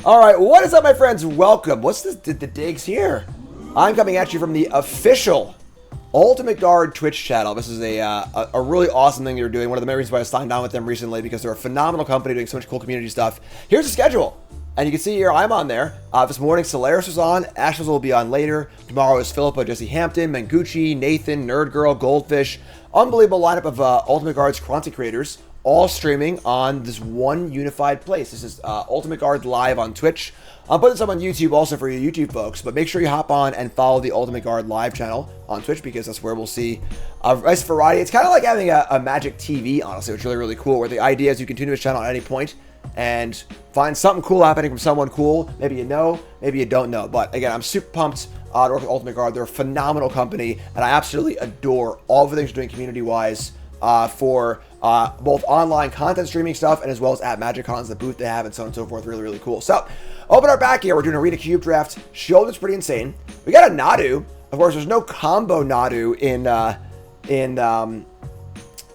All right, what is up, my friends? Welcome. What's this, the digs here? I'm coming at you from the official Ultimate Guard Twitch channel. This is a really awesome thing they're doing. One of the main reasons why I signed on with them recently, because they're a phenomenal company doing so much cool community stuff. Here's the schedule. And you can see here, I'm on there. This morning, Solaris was on. Ashes will be on later. Tomorrow is Philippa, Jesse Hampton, Mangucci, Nathan, Nerd Girl, Goldfish. Unbelievable lineup of Ultimate Guard's content creators, all streaming on this one unified place. This is Ultimate Guard live on Twitch. I'm putting some on YouTube also for you YouTube folks, but make sure you hop on and follow the Ultimate Guard live channel on Twitch, because that's where we'll see a nice variety. It's kind of like having a Magic TV, honestly, which is really, really cool, where the idea is you continue this channel at any point and find something cool happening from someone cool. Maybe you know, maybe you don't know. But again, I'm super pumped to work with Ultimate Guard. They're a phenomenal company, and I absolutely adore all of the things they're doing community-wise for both online content streaming stuff and as well as at Magic Cons, the booth they have, and so on and so forth. Really, really cool. So, open our back here. We're doing Arena Cube draft. Shield's pretty insane. We got a Nadu. Of course, there's no combo Nadu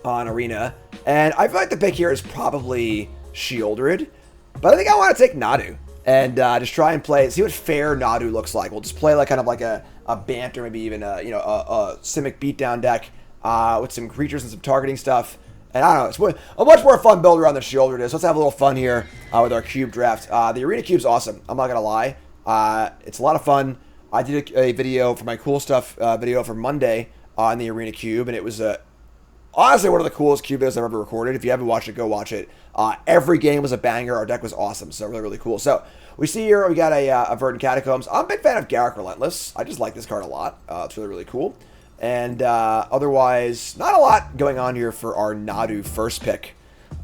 on Arena, and I feel like the pick here is probably Shieldred, but I think I want to take Nadu and just try and see what fair Nadu looks like. We'll just play like kind of like a banter, maybe even a Simic beatdown deck with some creatures and some targeting stuff. And I don't know, it's a much more fun build around the Shieldred is. Let's have a little fun here with our Cube draft. The Arena Cube's awesome. I'm not gonna lie, it's a lot of fun. I did a video for my cool stuff video for Monday on the Arena Cube, and it was honestly one of the coolest Cube videos I've ever recorded. If you haven't watched it, go watch it. Every game was a banger. Our deck was awesome, so really, really cool. So we see here we got a Verdant Catacombs. I'm a big fan of Garruk Relentless. I just like this card a lot. It's really, really cool. And otherwise, not a lot going on here for our Nadu first pick.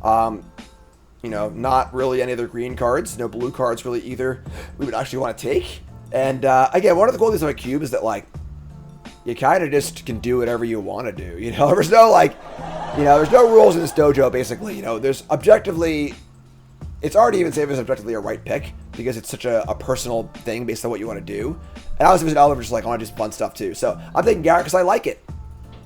Not really any other green cards. No blue cards really either we would actually want to take. And again, one of the cool things about Cube is that, like, you kind of just can do whatever you want to do. There's no, there's no rules in this dojo, basically. There's objectively, it's already even safe as objectively a right pick, because it's such a personal thing based on what you want to do. And I was an element just like, I want to do fun stuff too. So I'm taking Garruk because I like it.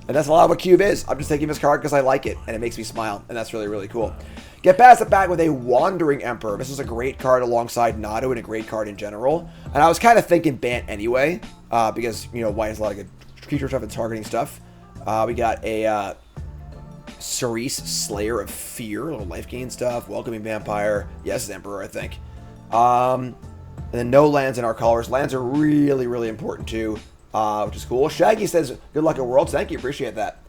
And that's a lot of what Cube is. I'm just taking this card because I like it, and it makes me smile, and that's really, really cool. Get past the back with a Wandering Emperor. This is a great card alongside Nadu, and a great card in general. And I was kind of thinking Bant anyway, because, white has a lot of good creature stuff and targeting stuff. We got a Cerise, Slayer of Fear, a little life gain stuff, Welcoming Vampire. Yes, Emperor, I think. And then no lands in our colors. Lands are really, really important too, which is cool. Shaggy says, good luck at Worlds. Thank you. Appreciate that.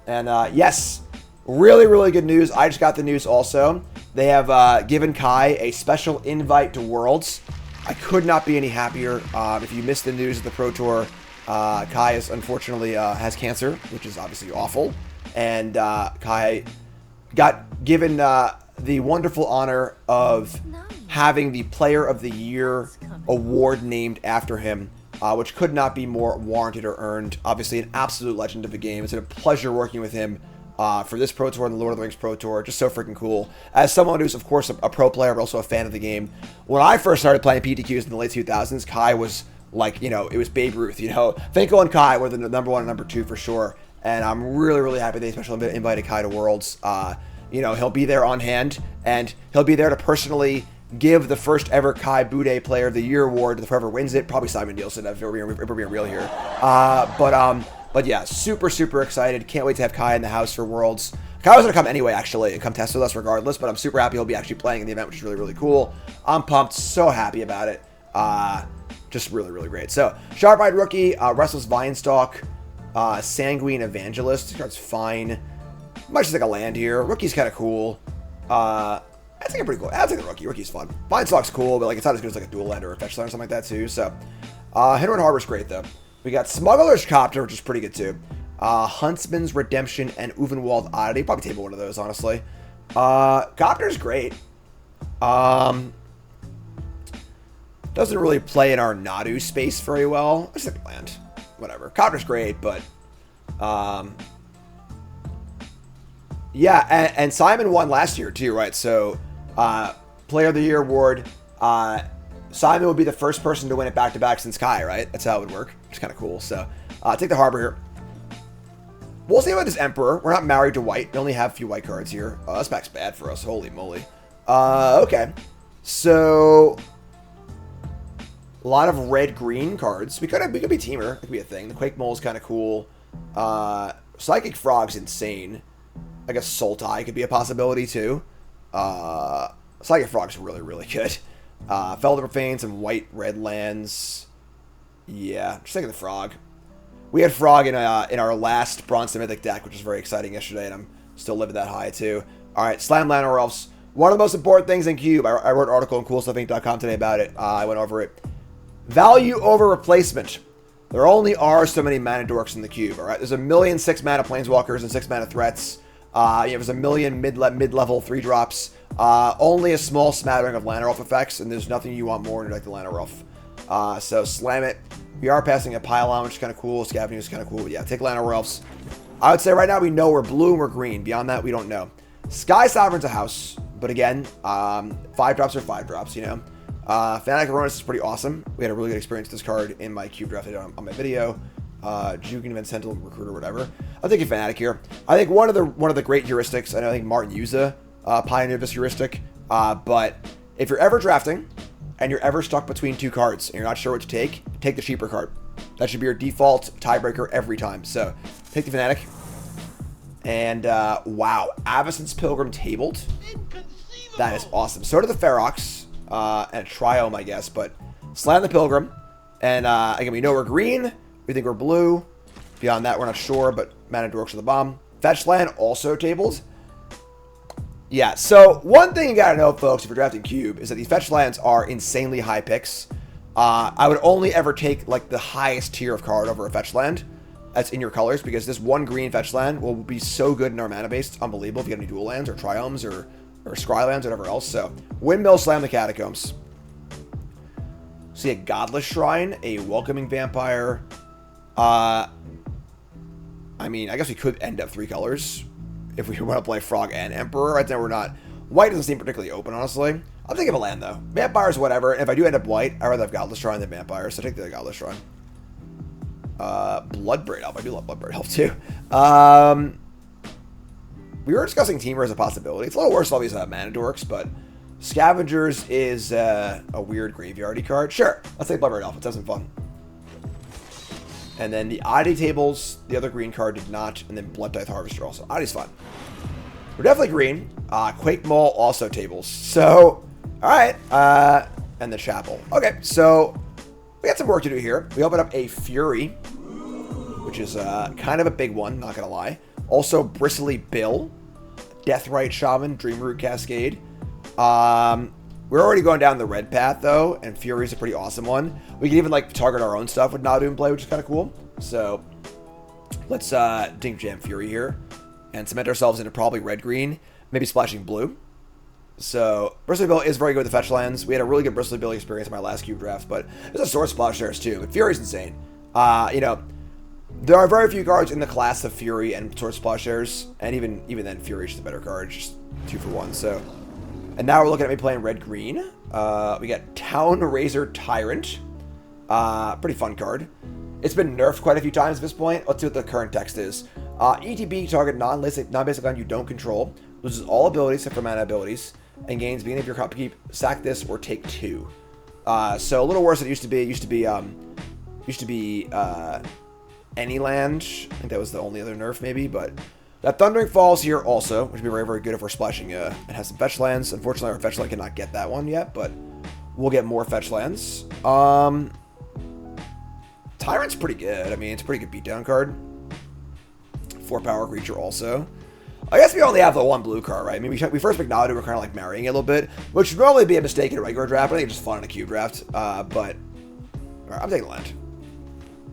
And yes, really, really good news. I just got the news also. They have given Kai a special invite to Worlds. I could not be any happier. If you missed the news of the Pro Tour, Kai is unfortunately has cancer, which is obviously awful. And Kai got given the wonderful honor of having the Player of the Year award named after him, which could not be more warranted or earned. Obviously, an absolute legend of the game. It's been a pleasure working with him for this Pro Tour and the Lord of the Rings Pro Tour. Just so freaking cool. As someone who's, of course, a pro player, but also a fan of the game, when I first started playing PTQs in the late 2000s, Kai was like, it was Babe Ruth. Finkel and Kai were the number one and number two for sure. And I'm really, really happy they especially invited Kai to Worlds. He'll be there on hand, and he'll be there to personally give the first ever Kai Bude Player of the Year award to whoever wins it. Probably Simon Nielsen, if we're being real here. But yeah, super, super excited. Can't wait to have Kai in the house for Worlds. Kai was going to come anyway, actually, and come test with us regardless, but I'm super happy he'll be actually playing in the event, which is really, really cool. I'm pumped. So happy about it. Just really, really great. So, Sharp-Eyed Rookie, Restless Vinestalk, Sanguine Evangelist. This card's fine. Might just take a land here. Rookie's kind of cool. I think pretty cool. I think the Rookie. Rookie's fun. Vinestalk's cool, but it's not as good as a dual land or a fetch land or something like that too. So, Hinterland Harbor's great though. We got Smuggler's Copter, which is pretty good too. Huntsman's Redemption and Uvenwald Oddity. Probably table one of those, honestly. Copter's great. Doesn't really play in our Nadu space very well. I just think land. Whatever. Copter's great, but yeah, and Simon won last year too, right? So, Player of the Year award. Simon would be the first person to win it back-to-back since Kai, right? That's how it would work. It's kind of cool. So, take the Harbor here. We'll see about this Emperor. We're not married to white. We only have a few white cards here. This pack's bad for us. Holy moly. Okay. So a lot of red-green cards. We could be Teamer. It could be a thing. The Quake Mole is kind of cool. Psychic Frog's insane. I guess Sultai could be a possibility too. Psychic Frog's really, really good. Felder Profane, some white-red lands. Yeah, just thinking the Frog. We had Frog in our last Bronze Mythic deck, which was very exciting yesterday, and I'm still living that high too. All right, Slam Llanowar Elves. One of the most important things in Cube. I wrote an article on CoolStuffInc.com today about it. I went over it. Value over replacement. There only are so many mana dorks in the Cube, all right? There's a million 6-mana Planeswalkers and 6-mana threats. There's a million mid-level 3-drops. Only a small smattering of Llanowar Elf effects, and there's nothing you want more than like the Llanowar Elf. So slam it. We are passing a Pylon, which is kind of cool. Scavenging is kind of cool. But yeah, take Llanowar Elves. I would say right now we know we're blue and we're green. Beyond that, we don't know. Sky Sovereign's a house. But again, 5-drops are 5-drops, you know. Fanatic Aronis is pretty awesome. We had a really good experience with this card in my Cube draft on my video. Jukin Event Sentinel Recruiter, whatever. I'll take a Fanatic here. I think one of the great heuristics, I think Martin Yuza pioneered this heuristic. But if you're ever drafting and you're ever stuck between two cards and you're not sure what to take the cheaper card. That should be your default tiebreaker every time. So take the Fanatic. And wow, Avacyn's Pilgrim tabled. That is awesome. So did the Ferox and a Triome, I guess. But slam the Pilgrim. And again, we know we're green. We think we're blue. Beyond that, we're not sure. But Mana Dorks are the bomb. Fetch land also tabled. Yeah, so one thing you gotta know, folks, if you're drafting Cube, is that these fetch lands are insanely high picks. I would only ever take like the highest tier of card over a fetch land that's in your colors, because this one green fetch land will be so good in our mana base. It's unbelievable if you get any dual lands or triomes or scry lands or whatever else. So Windmill, slam the Catacombs. See a Godless Shrine, a Welcoming Vampire. I mean, I guess we could end up 3 colors if we want to play Frog and Emperor. Right now we're not. White doesn't seem particularly open, honestly. I'm thinking of a land, though. Vampires, whatever. And if I do end up white, I'd rather have Godless Shrine than Vampires, so take the Godless Shrine. Bloodbraid Elf. I do love Bloodbraid Elf, too. We were discussing Teamer as a possibility. It's a little worse than all these Mana Dorks, but Scavengers is a weird graveyardy card. Sure, let's take Bloodbraid Elf. Let's have some fun. And then the Oddity tables, the other green card did not, and then Blood Tithe Harvester also. Oddity's fun. We're definitely green. Quake Mole also tables. So, alright. And the Chapel. Okay, so we got some work to do here. We open up a Fury, which is kind of a big one, not gonna lie. Also, Bristly Bill, Deathrite Shaman, Dreamroot Cascade. We're already going down the red path, though, and Fury's a pretty awesome one. We can even, like, target our own stuff with Nadu play, which is kind of cool. So, let's Dink Jam Fury here and cement ourselves into probably red-green, maybe splashing blue. So, Bristly Bill is very good with the fetch lands. We had a really good Bristly Bill experience in my last Cube draft, but there's a Sword Splash there, too. But Fury's insane. You know, there are very few cards in the class of Fury and Sword Splashers, and even then, Fury's just a better card, just 2 for 1, so... And now we're looking at me playing red-green. We got Town Razor Tyrant. Pretty fun card. It's been nerfed quite a few times at this point. Let's see what the current text is. ETB, target non-basic land you don't control. Loses all abilities except for mana abilities. And gains beginning of your upkeep. Sack this or take 2. So a little worse than it used to be. It used to be any land. I think that was the only other nerf maybe, but... That Thundering Falls here also, which would be very, very good if we're splashing and has some fetch lands. Unfortunately, our fetch land cannot get that one yet, but we'll get more fetch lands. Tyrant's pretty good. I mean, it's a pretty good beatdown card. 4 power creature also. I guess we only have the 1 blue card, right? I mean, we first picked Nadu, we're kind of like marrying it a little bit, which would normally be a mistake in a regular draft, but I think it's just fun in a Cube draft. But, all right, I'm taking the land.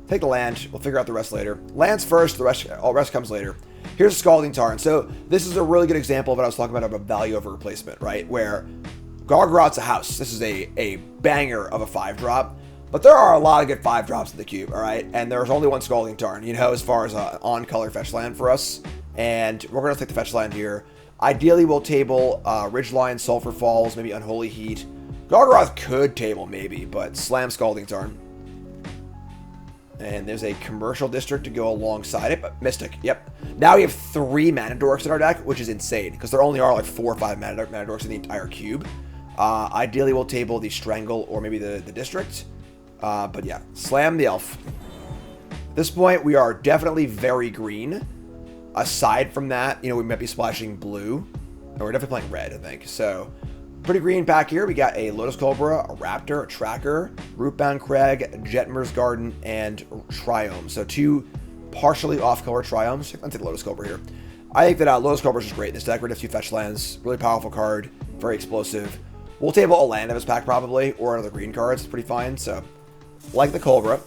Take the land. We'll figure out the rest later. Lands first, all rest comes later. Here's a Scalding Tarn. So this is a really good example of what I was talking about value over replacement, right? Where Gargarot's a house. This is a banger of a 5-drop. But there are a lot of good 5-drops in the Cube, all right? And there's only 1 Scalding Tarn, you know, as far as on-color fetch land for us. And we're going to take the fetch land here. Ideally, we'll table Ridgeline, Sulphur Falls, maybe Unholy Heat. Gargaroth could table maybe, but slam Scalding Tarn. And there's a Commercial District to go alongside it, but Mystic, yep. Now we have 3 Mana Dorks in our deck, which is insane, because there only are like 4 or 5 Mana Dorks in the entire Cube. Ideally, we'll table the Strangle or maybe the District. But yeah, slam the Elf. At this point, we are definitely very green. Aside from that, you know, we might be splashing blue. And we're definitely playing red, I think. So, pretty green pack here. We got a Lotus Cobra, a Raptor, a Tracker, Rootbound Crag, Jetmir's Garden, and Triome. So, 2 partially off-color Triomes. Let's take Lotus Cobra here. I think that Lotus Cobra is just great in this deck. We're going to have 2 fetch lands. Really powerful card. Very explosive. We'll table a land of his pack probably, or another green card. It's pretty fine. So, like the Cobra.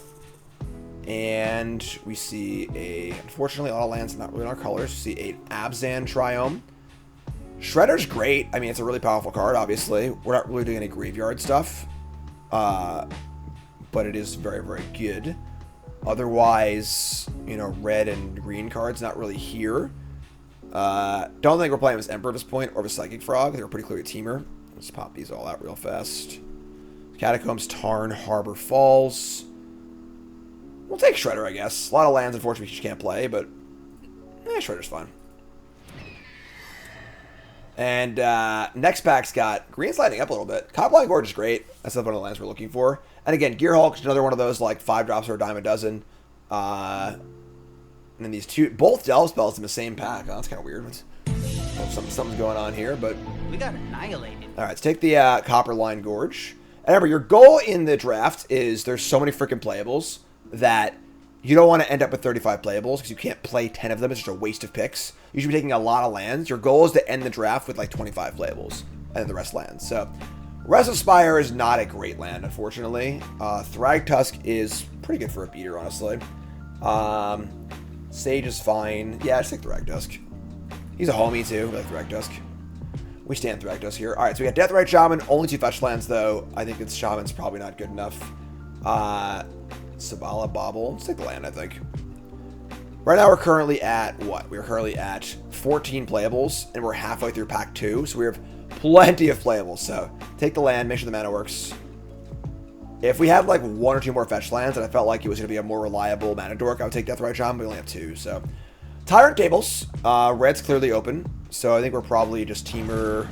And we see unfortunately, a lot of lands not really in our colors. We see a Abzan Triome. Shredder's great. I mean, it's a really powerful card, obviously. We're not really doing any graveyard stuff. But it is very, very good. Otherwise, you know, red and green cards not really here. Don't think we're playing with Emperor at this point, or with Psychic Frog. They're pretty clearly a teamer. Let's pop these all out real fast. Catacombs, Tarn, Harbor Falls. We'll take Shredder, I guess. A lot of lands, unfortunately, you can't play, but Shredder's fine. And next pack's got green's lighting up a little bit. Copline Gorge is great. That's one of the lands we're looking for. And again, Gear Hulk is another one of those like 5 drops or a dime a dozen. And then these both Delve spells in the same pack. Oh, that's kind of weird. Something's going on here, but we got annihilated. All right, let's take the Copperline Gorge. And remember, your goal in the draft is there's so many freaking playables that you don't want to end up with 35 playables because you can't play 10 of them. It's just a waste of picks. You should be taking a lot of lands. Your goal is to end the draft with like 25 playables and then the rest lands. So, Restless Spire is not a great land, unfortunately. Thragtusk is pretty good for a beater, honestly. Sage is fine. Yeah, just take Thragtusk. He's a homie too. We like Thragtusk. We stand Thragtusk here. All right, so we got Deathrite Shaman. Only 2 fetch lands, though. I think this Shaman's probably not good enough. Sabala Bobble. Let's take the land, I think. Right now, we're currently at what? We're currently at 14 playables, and we're halfway through pack 2, so we have plenty of playables. So, take the land, make sure the mana works. If we had like 1 or 2 more fetch lands, and I felt like it was going to be a more reliable mana dork, I would take Deathrite Shaman, but we only have 2, so. Tyrant tables. Red's clearly open, so I think we're probably just teamer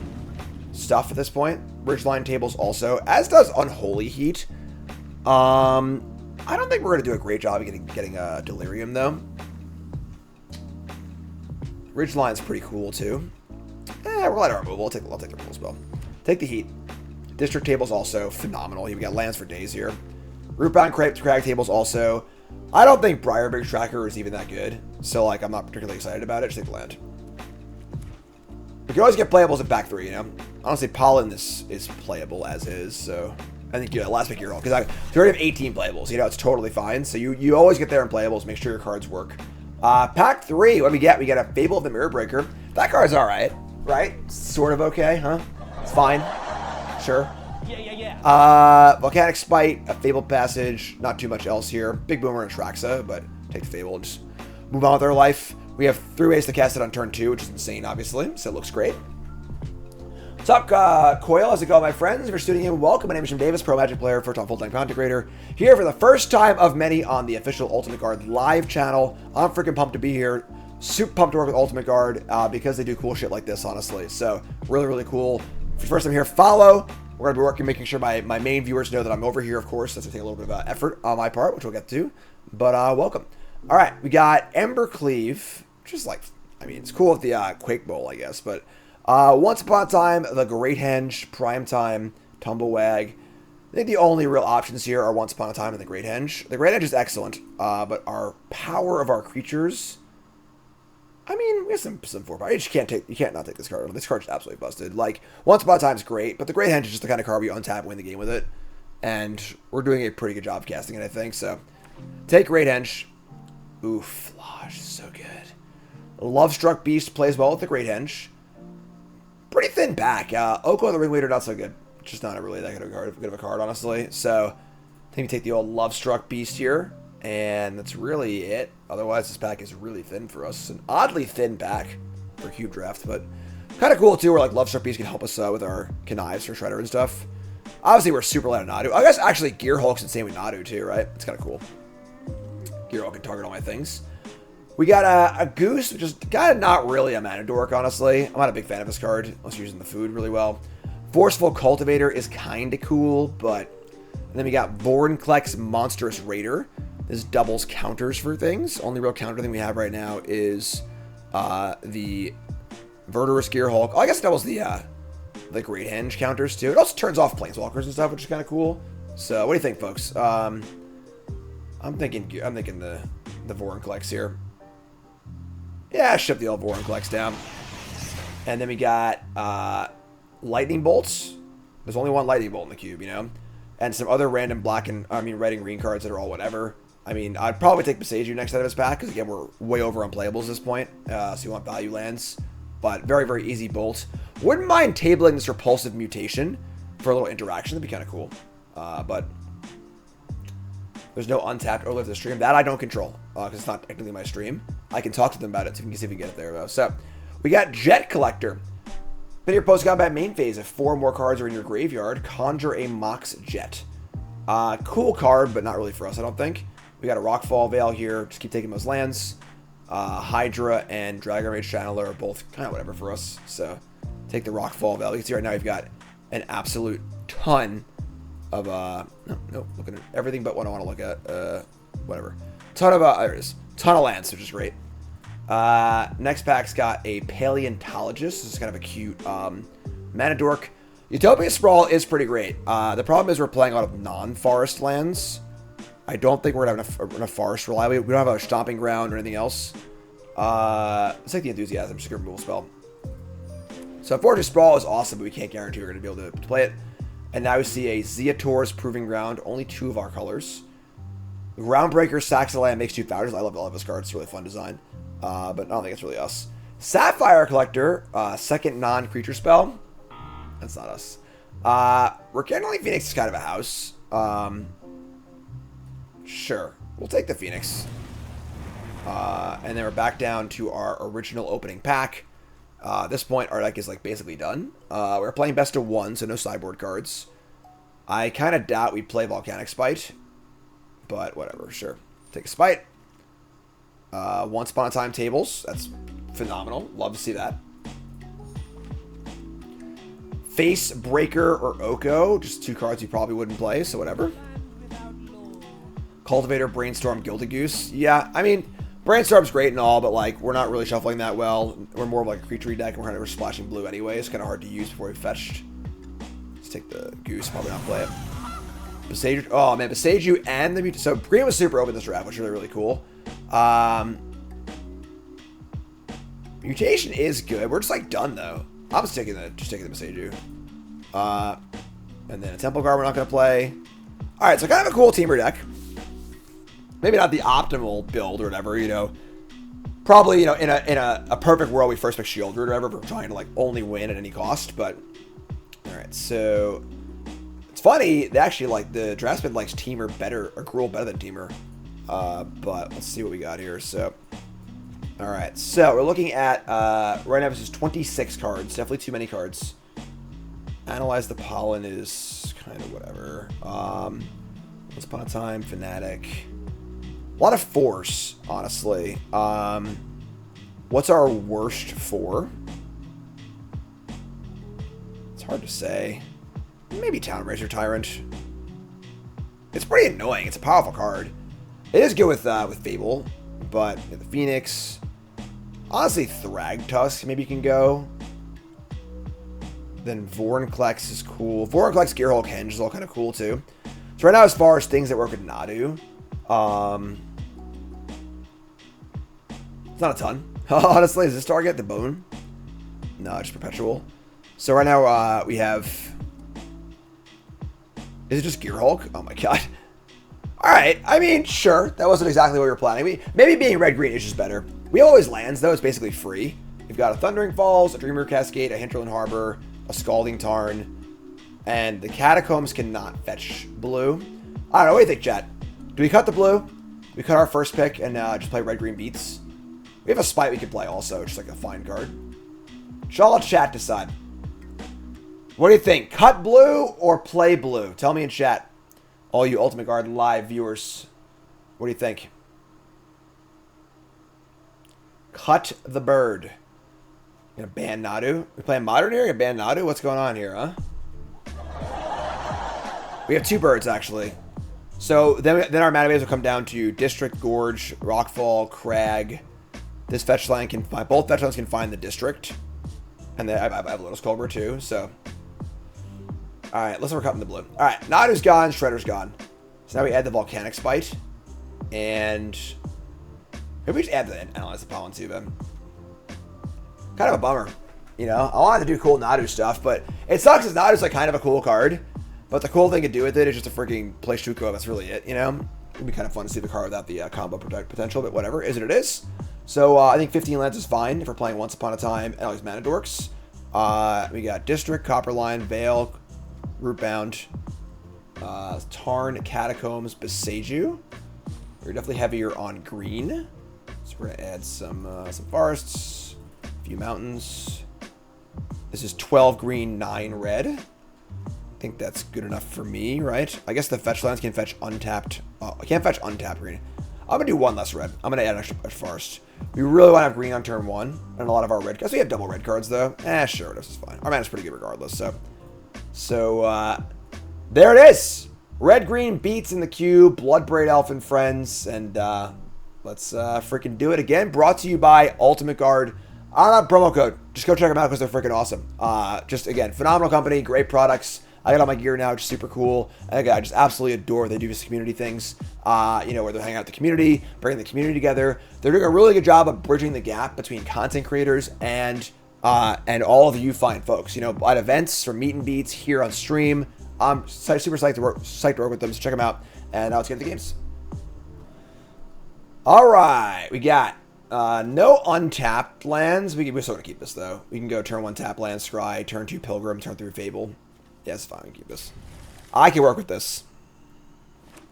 stuff at this point. Ridgeline tables also, as does Unholy Heat. I don't think we're going to do a great job of getting a Delirium, though. Ridgeline's pretty cool, too. We're light our removal. I'll take the removal spell. Take the Heat. District tables also phenomenal. We got lands for days here. Rootbound Crag tables also. I don't think Briarbig Tracker is even that good, so like I'm not particularly excited about it. Just take the land. We can always get playables at back 3, you know. Honestly, Pollen is playable as is, so I think last pick your roll because we already have 18 playables. You know, it's totally fine. So you always get there in playables. Make sure your cards work. Pack 3, what do we get? We get a Fable of the Mirror Breaker. That card's all right, right? Sort of okay, huh? It's fine. Sure. Yeah. Volcanic Spite, a Fabled Passage, not too much else here. Big Boomer and Traxa, but take the Fable and just move on with our life. We have 3 ways to cast it on turn 2, which is insane, obviously, so it looks great. What's up, Coil? How's it going, my friends? If you're tuning in, welcome. My name is Jim Davis, pro Magic player, first-time full-time content creator, here for the first time of many on the official Ultimate Guard live channel. I'm freaking pumped to be here. Super pumped to work with Ultimate Guard because they do cool shit like this, honestly. So, really, really cool. If you're first time here, follow. We're going to be working, making sure my main viewers know that I'm over here, of course. That's going to take a little bit of effort on my part, which we'll get to. But welcome. All right, we got Embercleave, which is like, I mean, it's cool with the Quake Bowl, I guess. But Once Upon a Time, the Great Henge, Prime Time, Tumblewag. I think the only real options here are Once Upon a Time and the Great Henge. The Great Henge is excellent, but our power of our creatures... I mean, we have some forepower. You can't not take this card. This card's absolutely busted. Like, Once Upon a Time's great, but the Great Henge is just the kind of card where you untap and win the game with it. And we're doing a pretty good job of casting it, I think. So, take Great Henge. Oof, Flosh, so good. Lovestruck Beast plays well with the Great Henge. Pretty thin back. Oko the Ringleader, not so good. Just not really that good of a card, honestly. So, I think we take the old Lovestruck Beast here. And that's really it. Otherwise, this pack is really thin for us. It's an oddly thin pack for Cube Draft, but kind of cool, too, where, like, Lovestruck Beast can help us with our Connives for Shredder and stuff. Obviously, we're super light on Nadu. I guess, actually, Gear Hulk's insane with Nadu, too, right? It's kind of cool. Gear Hulk can target all my things. We got a Goose, which is kind of not really a mana dork, honestly. I'm not a big fan of this card, unless you're using the food really well. Forceful Cultivator is kind of cool, but... And then we got Vorinclex Monstrous Raider. This doubles counters for things. Only real counter thing we have right now is the Verdurous Gearhulk. Oh, I guess it doubles the Great Henge counters too. It also turns off Planeswalkers and stuff, which is kind of cool. So, what do you think, folks? I'm thinking the Vorinclex here. Yeah, ship the old Vorinclex down. And then we got Lightning Bolts. There's only one Lightning Bolt in the cube, you know? And some other random red and green cards that are all whatever. I mean, I'd probably take Beseiju next out of his pack, because again, we're way over unplayables at this point. So you want value lands. But very, very easy bolt. Wouldn't mind tabling this Repulsive Mutation for a little interaction. That'd be kind of cool. But there's no untapped earlier the stream. That I don't control, because it's not technically my stream. I can talk to them about it, so we can see if we can get it there, though. So, we got Jet Collector. In your post-combat main phase, if 4 more cards are in your graveyard, conjure a Mox Jet. Cool card, but not really for us, I don't think. We got a Rockfall Veil here. Just keep taking those lands. Hydra and Dragon Rage Channeler are both kind of whatever for us. So, take the Rockfall Veil. You can see right now you've got an absolute ton of, no, looking at everything but what I want to look at. Whatever. Ton of, there it is. Ton of lands, which is great. Next pack's got a Paleontologist. This is kind of a cute mana dork. Utopia Sprawl is pretty great. The problem is we're playing a lot of non-forest lands. I don't think we're going to have enough forest reliably. We don't have a Stomping Ground or anything else. Let's take the Enthusiasm, just a removal spell. So Fortress Sprawl is awesome, but we can't guarantee we're going to be able to play it. And now we see a Zeator's Proving Ground, only 2 of our colors. Groundbreaker Saxaland makes 2 founders. I love all of his cards. It's a really fun design. But I don't think it's really us. Sapphire Collector, second non-creature spell. That's not us. Rekindling Phoenix is kind of a house. Sure. We'll take the Phoenix. And then we're back down to our original opening pack. At this point, our deck is like basically done. We're playing best of 1, so no sideboard cards. I kind of doubt we play Volcanic Spite. But whatever, sure. Take a Spite. Once Upon a Time Tables. That's phenomenal. Love to see that. Face Breaker or Oko. Just 2 cards you probably wouldn't play, so whatever. Cultivator, Brainstorm, Gilded Goose. Yeah, I mean, Brainstorm's great and all, but like, we're not really shuffling that well. We're more of like a creature deck, and we're splashing blue anyway. It's kind of hard to use before we fetched. Let's take the Goose, probably not play it. Beseiju, oh man, Beseiju and the Mutation. So green was super open this draft, which is really, really cool. Mutation is good. We're just like done though. I'm just taking the Beseiju. And then a Temple Guard we're not gonna play. Alright, so kind of a cool teamer deck. Maybe not the optimal build or whatever, you know. Probably, you know, in a perfect world we first pick Shield Root or whatever, if we're trying to like only win at any cost, but alright, so it's funny, they actually like the Draftsman likes Teamer better, or Gruul better than Teamer. But let's see what we got here. So, alright, so we're looking at right now this is 26 cards, definitely too many cards. Analyze the Pollen is kind of whatever. Once Upon a Time, Fanatic. A lot of Force, honestly. What's our worst 4? It's hard to say. Maybe Town Razor Tyrant. It's pretty annoying. It's a powerful card. It is good with Fable, but the Phoenix. Honestly, Thragtusk maybe can go. Then Vorinclex is cool. Vorinclex, Gearhulk, Henge is all kind of cool too. So right now, as far as things that work with Nadu, it's not a ton. Honestly, is this target the Bone? No, just Perpetual. So right now we have. Is it just Gearhulk? Oh my god. Alright, I mean, sure. That wasn't exactly what we were planning. Maybe being red-green is just better. We always lands, though. It's basically free. We've got a Thundering Falls, a Dreamer Cascade, a Hinterland Harbor, a Scalding Tarn, and the Catacombs cannot fetch blue. I don't know. What do you think, chat? Do we cut the blue? We cut our first pick and just play red-green beats? We have a Spite we could play also, just like a fine card. Shall let chat decide. What do you think? Cut blue or play blue? Tell me in chat. All you Ultimate Guard live viewers. What do you think? Cut the bird. You gonna ban Nadu? We playing Modern here? You ban Nadu? What's going on here, huh? We have 2 birds, actually. So then our mana base will come down to District, Gorge, Rockfall, Crag. This fetch line can find... Both fetch lines can find the District. And then I have Lotus Cobra, too, so... Alright, let's work up in the blue. Alright, Nadu's gone, Shredder's gone. So now we add the Volcanic Spite. And... maybe we just add the Analyze the Pollen, too, then. Kind of a bummer. You know, I wanted to do cool Nadu stuff, but it sucks because Nadu's like kind of a cool card. But the cool thing to do with it is just a freaking play Shuko. That's really it, you know? It'd be kind of fun to see the card without the combo potential, but whatever. Is what it is. So I think 15 lands is fine if we're playing Once Upon a Time and all these mana dorks. We got District, Copperline, Veil, Rootbound, Tarn, Catacombs, Beseju. We're definitely heavier on green. So we're going to add some forests, a few mountains. This is 12 green, 9 red. I think that's good enough for me, right? I guess the fetch lands can fetch untapped. Oh, I can't fetch untapped green. I'm going to do 1 less red. I'm going to add an extra forest. We really want to have green on turn 1. And a lot of our red cards. We have double red cards, though. Sure, this is fine. Our mana's pretty good regardless, So, there it is. Red-green beats in the cube. Bloodbraid Elf and friends. And, let's freaking do it again. Brought to you by Ultimate Guard. I don't have a promo code. Just go check them out because they're freaking awesome. Just, again, phenomenal company. Great products. I got all my gear now, which is super cool. And again, I just absolutely adore what they do with community things. You know, where they're hanging out with the community, bringing the community together. They're doing a really good job of bridging the gap between content creators and all of you fine folks. You know, at events, from meet and beats, here on stream. I'm super psyched to work with them, so check them out. And now let's get into the games. All right, we got no untapped lands. We're still going to keep this, though. We can go turn 1 tap land, Scry, turn 2 Pilgrim, turn 3 Fable. Yeah, it's fine. We can keep this. I can work with this.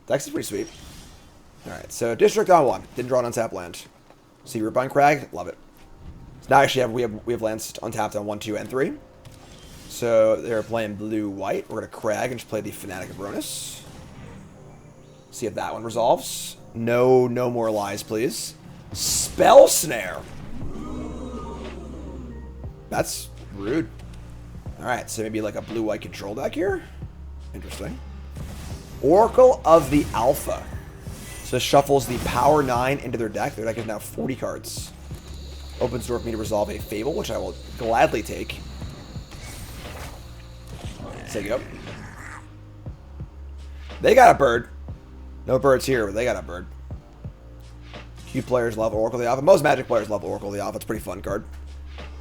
Dex is pretty sweet. Alright, so District on 1. Didn't draw an untapped land. See Rootbind Crag? Love it. So now actually we have lands untapped on 1, 2, and 3. So they're playing blue-white. We're going to Crag and just play the Fanatic of Ronus. See if that one resolves. No more lies, please. Spell Snare. That's rude. Alright, so maybe like a blue-white control deck here. Interesting. Oracle of the Alpha. So this shuffles the Power 9 into their deck. Their deck is now 40 cards. Opens door for me to resolve a Fable, which I will gladly take. Take it up. They got a bird. No birds here, but they got a bird. Few players love Oracle of the Alpha. Most Magic players love Oracle of the Alpha. It's a pretty fun card.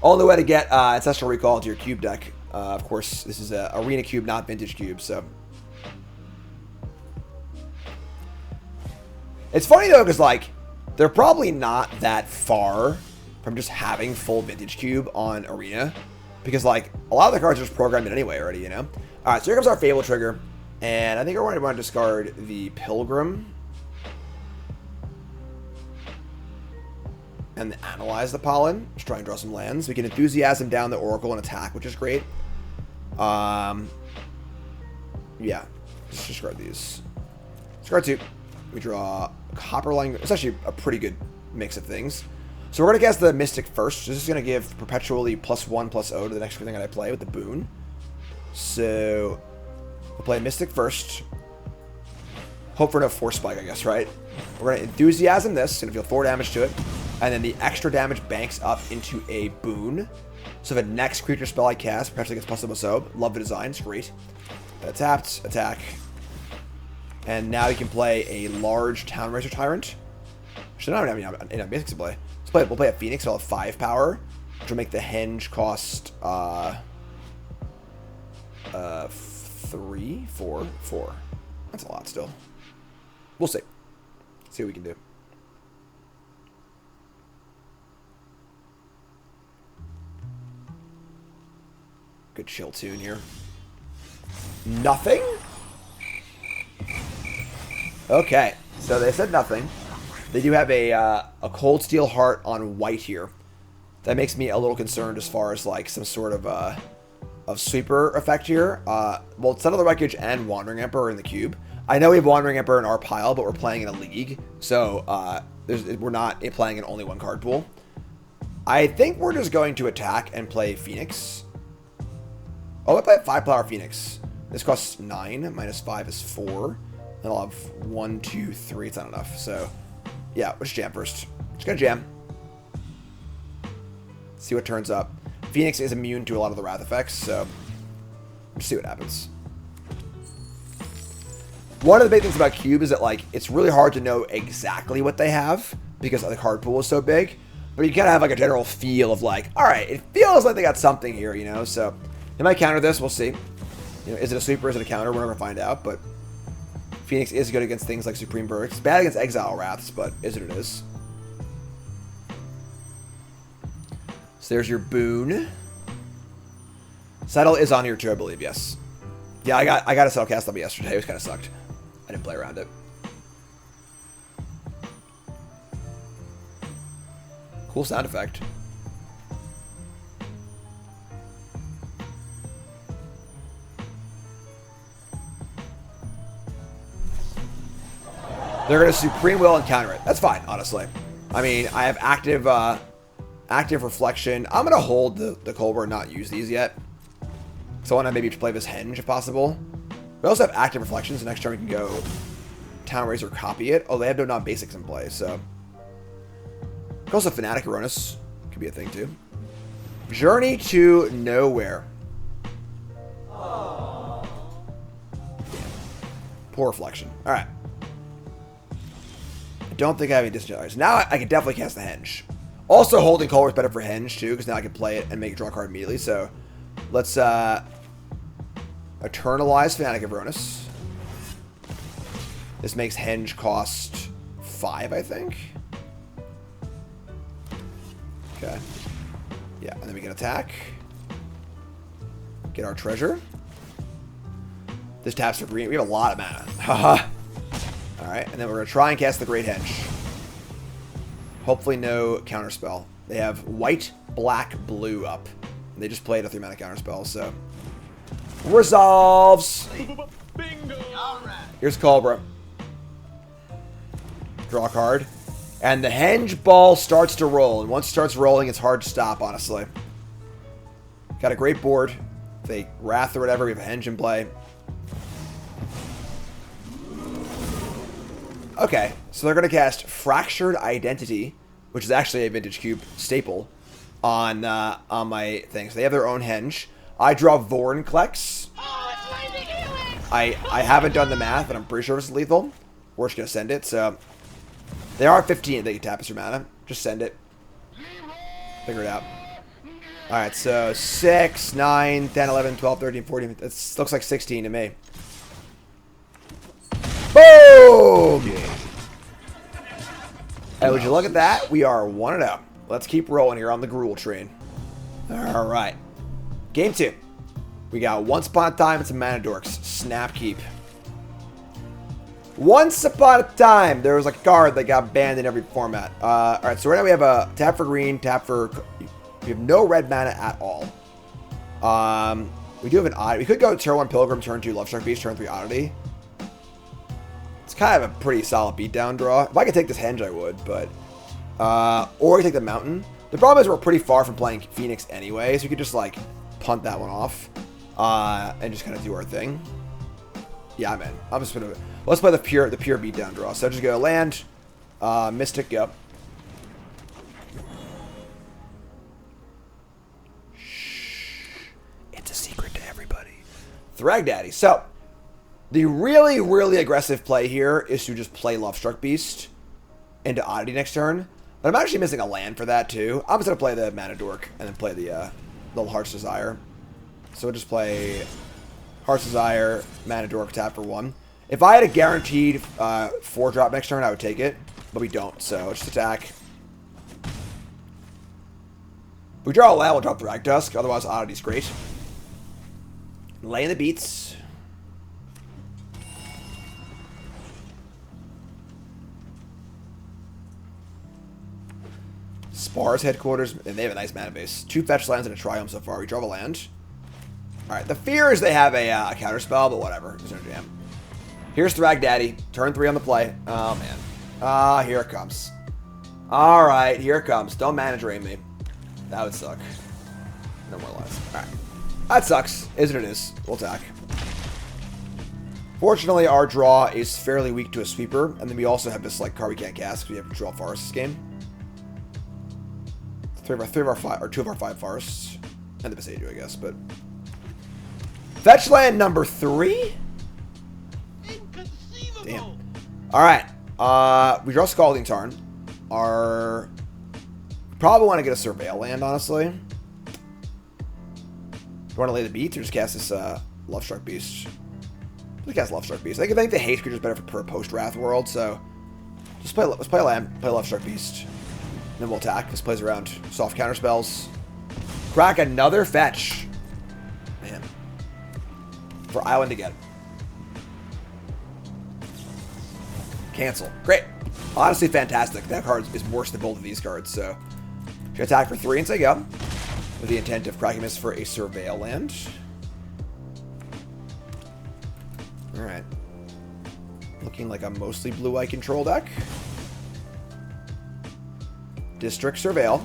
Only way to get Ancestral Recall into your Cube deck. Of course, this is a Arena Cube, not Vintage Cube, so... It's funny, though, because, like, they're probably not that far from just having full Vintage Cube on Arena. Because, like, a lot of the cards are just programmed in anyway already, you know? Alright, so here comes our Fable trigger. And I think we're going to discard the Pilgrim. And Analyze the Pollen. Just try and draw some lands. We can Enthusiasm down the Oracle and attack, which is great. Yeah. Let's discard these. Discard 2. We draw Copperline. It's actually a pretty good mix of things. So we're going to cast the Mystic first. So this is going to give perpetually +1/+0 to the next thing that I play with the boon. So we'll play Mystic first. Hope for no Force Spike, I guess, right? We're going to Enthusiasm this. Going to deal 4 damage to it. And then the extra damage banks up into a boon. So the next creature spell I cast potentially gets +0/+0. Love the design. It's great. Tapped. Attack. And now you can play a large Town Racer Tyrant. Should not have any basics to play. We'll play a Phoenix. It'll have 5 power. Which will make the Henge cost 3, 4. That's a lot still. We'll see. See what we can do. Good chill tune here. Nothing? Okay, so they said nothing. They do have a Cold Steel Heart on white here. That makes me a little concerned as far as like some sort of sweeper effect here. Well, Son of the Wreckage and Wandering Emperor are in the cube. I know we have Wandering Emperor in our pile, but we're playing in a league, so we're not playing in only one card pool. I think we're just going to attack and play Phoenix. Oh, I play a 5 power Phoenix. This costs 9. Minus 5 is 4. Then I'll have 1, 2, 3. It's not enough. So, yeah, let's jam first. Just gonna jam. See what turns up. Phoenix is immune to a lot of the Wrath effects, so let's see what happens. One of the big things about Cube is that, like, it's really hard to know exactly what they have because the card pool is so big. But you kind of have, like, a general feel of, like, all right, it feels like they got something here, you know? So they might counter this. We'll see. You know, is it a sweeper? Is it a counter? We're never going to find out. But Phoenix is good against things like Supreme Burst. It's bad against Exile Wraths, but is what it is. So there's your boon. Settle is on here too, I believe, yes. Yeah, I got a Settle cast on me yesterday. It was kind of sucked. I didn't play around it. Cool sound effect. They're going to Supreme Will and counter it. That's fine, honestly. I mean, I have active Reflection. I'm going to hold the Colbur and not use these yet. So I want to maybe play this Henge if possible. We also have active Reflections. So next turn we can go Town Raise or copy it. Oh, they have no non-basics in play, so. Also Fanatic Erroneous. Could be a thing too. Journey to Nowhere. Damn. Poor Reflection. Alright. I don't think I have any discharge. Now I can definitely cast the Henge. Also, holding Colbur is better for Henge too, because now I can play it and make a draw card immediately. So let's Eternalize Fanatic Erroneous. This makes Henge cost 5, I think. Okay. Yeah, and then we can attack. Get our treasure. This taps for green. We have a lot of mana. Haha. Alright, and then we're going to try and cast the Great Henge. Hopefully no counterspell. They have white, black, blue up. And they just played a 3-mana counterspell, so. Resolves! Bingo! Here's Colbur. Draw a card. And the Henge ball starts to roll. And once it starts rolling, it's hard to stop, honestly. Got a great board. If they Wrath or whatever, we have a Henge in play. Okay, so they're going to cast Fractured Identity, which is actually a Vintage Cube staple, on my thing. So they have their own Henge. I draw Vorinclex. I haven't done the math, but I'm pretty sure it's lethal. We're just going to send it, so. They are 15. They can tap us for mana. Just send it. Figure it out. Alright, so 6, 9, 10, 11, 12, 13, 14. It looks like 16 to me. Boom! Hey, would you look at that? We are 1-0. Let's keep rolling here on the Gruul train. Alright. Game 2. We got Once Upon a Time and some Mana Dorks. Snap Keep. Once upon a time, there was a card that got banned in every format. Alright, so right now we have a tap for green, tap for... We have no red mana at all. We do have an oddity. We could go turn 1 Pilgrim, turn 2 Lovestruck Beast, turn 3 Oddity. It's kind of a pretty solid beatdown draw. If I could take this Henge, I would, but... or I could take the Mountain. The problem is we're pretty far from playing Phoenix anyway, so we could just, like, punt that one off. And just kind of do our thing. Yeah, I'm in. I'm just gonna... Let's play the pure beatdown draw. So just go land, Mystic, yep. Shh. It's a secret to everybody. Thragdaddy. So, the really, really aggressive play here is to just play Lovestruck Beast into Oddity next turn. But I'm actually missing a land for that too. I'm just gonna play the Mana Dork and then play the Little Heart's Desire. So we'll just play Heart's Desire, Mana Dork, tap for 1. If I had a guaranteed 4-drop next turn, I would take it. But we don't, so just attack. If we draw a land, we'll drop the Ragdusk. Otherwise, Oddity's great. Laying the beats. Spar's headquarters, and they have a nice mana base. 2 fetch lands and a Triumph so far. We draw a land. Alright, the fear is they have a counter spell, but whatever. There's no jam. Here's Thragdaddy. Turn 3 on the play. Oh, man. Ah, here it comes. Alright, here it comes. Don't mana drain me. That would suck. No more lives. Alright. That sucks. Is what it is. We'll attack. Fortunately, our draw is fairly weak to a sweeper, and then we also have this like card we can't cast because we have to draw forests this game. Two of our five forests, and the Besayu, I guess. But fetch land number 3. Damn. All right. We draw Scalding Tarn. Probably want to get a Surveil land, honestly. Do you want to lay the beat or just cast this Lovestruck Beast? Let's cast Lovestruck Beast. I think the haste creature is better for a post-Wrath world, so let's play land, play Lovestruck Beast. Then we'll attack. This plays around soft counter spells. Crack another fetch. Man. For Island again. Cancel. Great. Honestly, fantastic. That card is worse than both of these cards, so should attack for 3 and say go. With the intent of cracking this for a Surveil land. Alright. Looking like a mostly blue-eye control deck. District Surveil.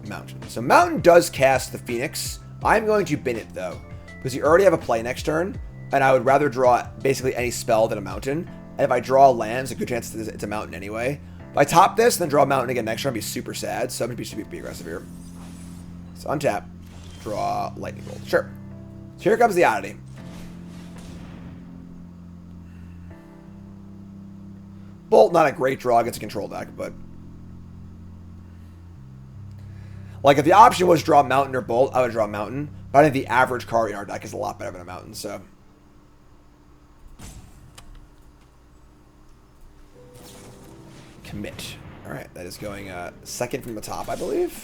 Mountain. So Mountain does cast the Phoenix. I'm going to bin it, though. Because you already have a play next turn. And I would rather draw basically any spell than a Mountain. And if I draw a land, it's a good chance it's a Mountain anyway. If I top this, then draw a Mountain again next turn, I'd be super sad. So I'm going to be aggressive here. So untap. Draw Lightning Bolt. Sure. So here comes the oddity. Bolt, not a great draw against a control deck, but like if the option was draw Mountain or Bolt, I would draw Mountain. But I think the average card in our deck is a lot better than a Mountain, so. Commit. Alright, that is going second from the top, I believe.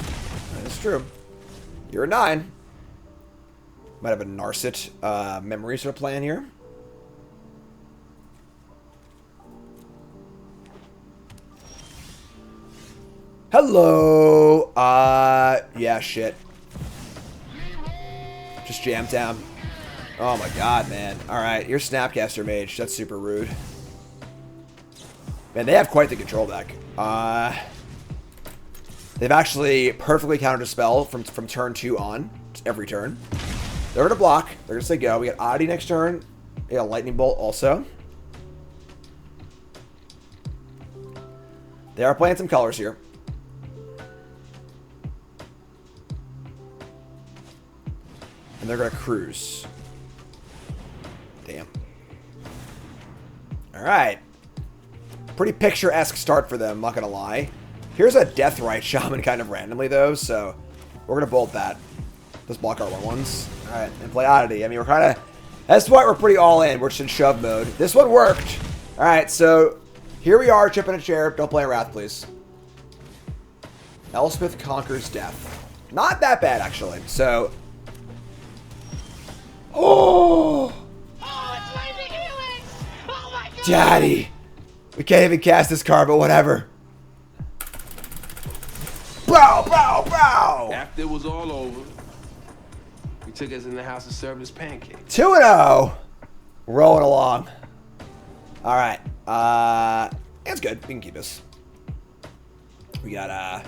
That is true. You're a 9. Might have a Narset memory sort of plan here. Hello. Yeah, shit. Just jam town. Oh my god, man. Alright, you're Snapcaster Mage. That's super rude. Man, they have quite the control deck. They've actually perfectly countered a spell from turn 2 on. Every turn. They're going to block. They're going to say go. We got Oddity next turn. We got Lightning Bolt also. They are playing some colors here. And they're going to cruise. Damn. Alright. Pretty picturesque start for them, I'm not going to lie. Here's a Deathrite Shaman kind of randomly, though, so we're going to bolt that. Let's block our 1/1s. Alright, and play Oddity. I mean, we're kind of... That's why we're pretty all in. We're just in shove mode. This one worked. Alright, so here we are, chipping a chair. Don't play a Wrath, please. Elspeth Conquers Death. Not that bad, actually. So... Oh! Oh, it's Lightning Helix! Oh my god! Daddy! We can't even cast this card, but whatever. Bow, bow, bow! After it was all over, he took us in the house and served us pancakes. 2-0. Rolling along. Alright. That's good. We can keep this. We got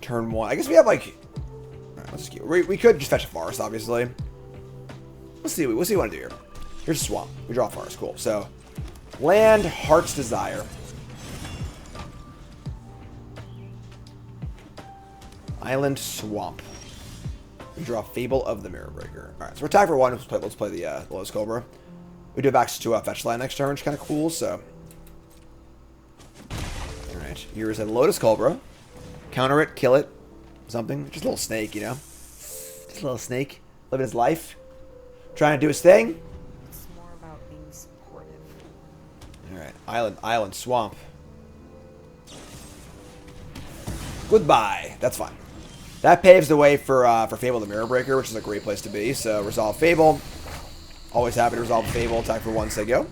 turn 1. I guess we have like... Alright, let's just keep... We could just fetch a forest, obviously. We'll see what we want to do here. Here's a swamp. We draw a forest. Cool. So, land, Heart's Desire. Island, swamp. We draw Fable of the Mirror Breaker. Alright, so we're tied for 1. Let's play the Lotus Cobra. We do have access to a fetch land next turn, which is kind of cool, so... Alright, here's a Lotus Cobra. Counter it, kill it. Something. Just a little snake, you know? Just a little snake. Living his life. Trying to do his thing. It's more about being supportive. Alright, island, swamp. Goodbye. That's fine. That paves the way for Fable the Mirror Breaker, which is a great place to be. So, resolve Fable. Always happy to resolve Fable. Attack for 1, say go.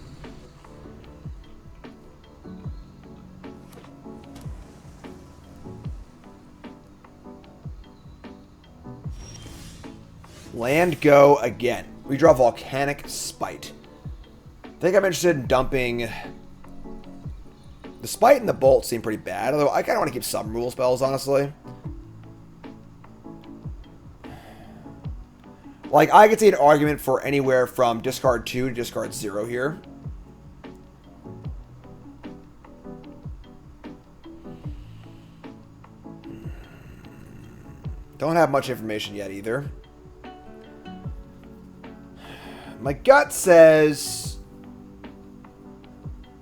Land, go again. We draw Volcanic Spite. I think I'm interested in dumping... The Spite and the Bolt seem pretty bad, although I kind of want to keep some rule spells, honestly. Like, I could see an argument for anywhere from discard 2 to discard 0 here. Don't have much information yet either. My gut says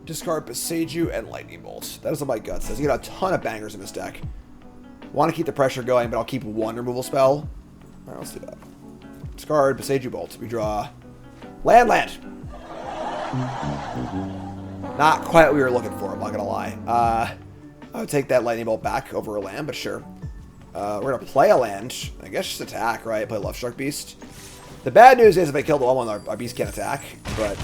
discard Beseiju and Lightning Bolt. That is what my gut says. You got a ton of bangers in this deck. Want to keep the pressure going, but I'll keep one removal spell. Alright, let's do that. Discard Beseiju Bolt. We draw land. Not quite what we were looking for, I'm not gonna lie. I would take that Lightning Bolt back over a land, but sure. We're going to play a land. I guess just attack, right? Play Love Shark Beast. The bad news is if I kill the one, our beast can't attack. But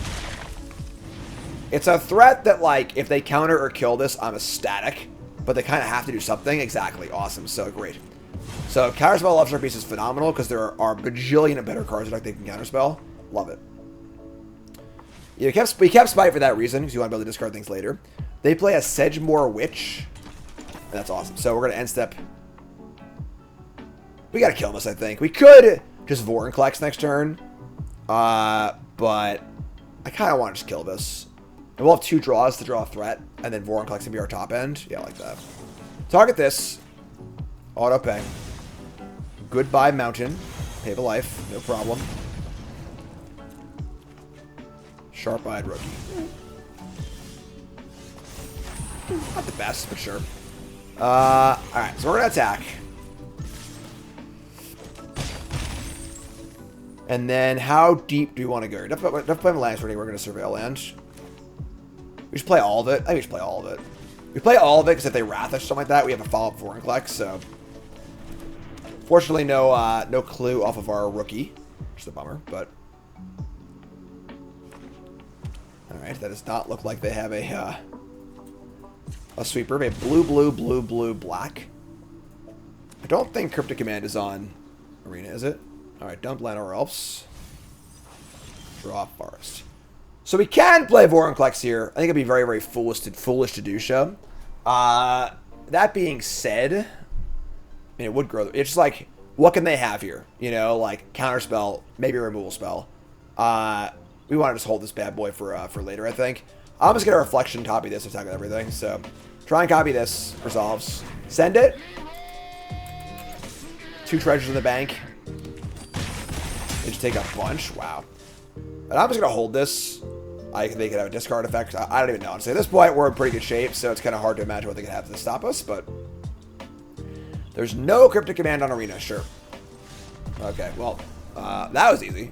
it's a threat that, like, if they counter or kill this, I'm ecstatic. But they kind of have to do something. Exactly. Awesome. So great. So Counterspell Love Shark Beast is phenomenal because there are bajillion of better cards that they can counterspell. Love it. Yeah, we kept Spite for that reason because you want to be able to discard things later. They play a Sedgemoor Witch. And that's awesome. So we're going to end step. We gotta kill this, I think. We could just Vorinclex next turn. But I kind of want to just kill this. And we'll have 2 draws to draw a threat. And then Vorinclex can be our top end. Yeah, I like that. Target this. Auto pay. Goodbye, Mountain. Pave a life. No problem. Sharp-eyed Rookie. Not the best, but sure. Alright, so we're gonna attack. And then, how deep do we want to go? Definitely play lands running. We're going to surveil land. We should play all of it. I think we should play all of it. We play all of it because if they Wrath us or something like that, we have a follow-up for Vorinclex. So, fortunately, no clue off of our rookie, which is a bummer. But all right, that does not look like they have a sweeper. They have blue, black. I don't think Cryptic Command is on Arena, is it? Alright, dump land or else. Draw Forest. So we can play Vorinclex here. I think it'd be very, very foolish to do so. That being said, I mean, it would grow. It's just like, what can they have here? You know, like counterspell, maybe a removal spell. We want to just hold this bad boy for later, I think. I'm just going to Reflection, copy this, attack with everything. So try and copy this. Resolves. Send it. 2 treasures in the bank. They just take a bunch. Wow. And I'm just going to hold this. They could have a discard effect. I don't even know. Honestly, at this point, we're in pretty good shape, so it's kind of hard to imagine what they could have to stop us, but there's no Cryptic Command on Arena. Sure. Okay, well, that was easy.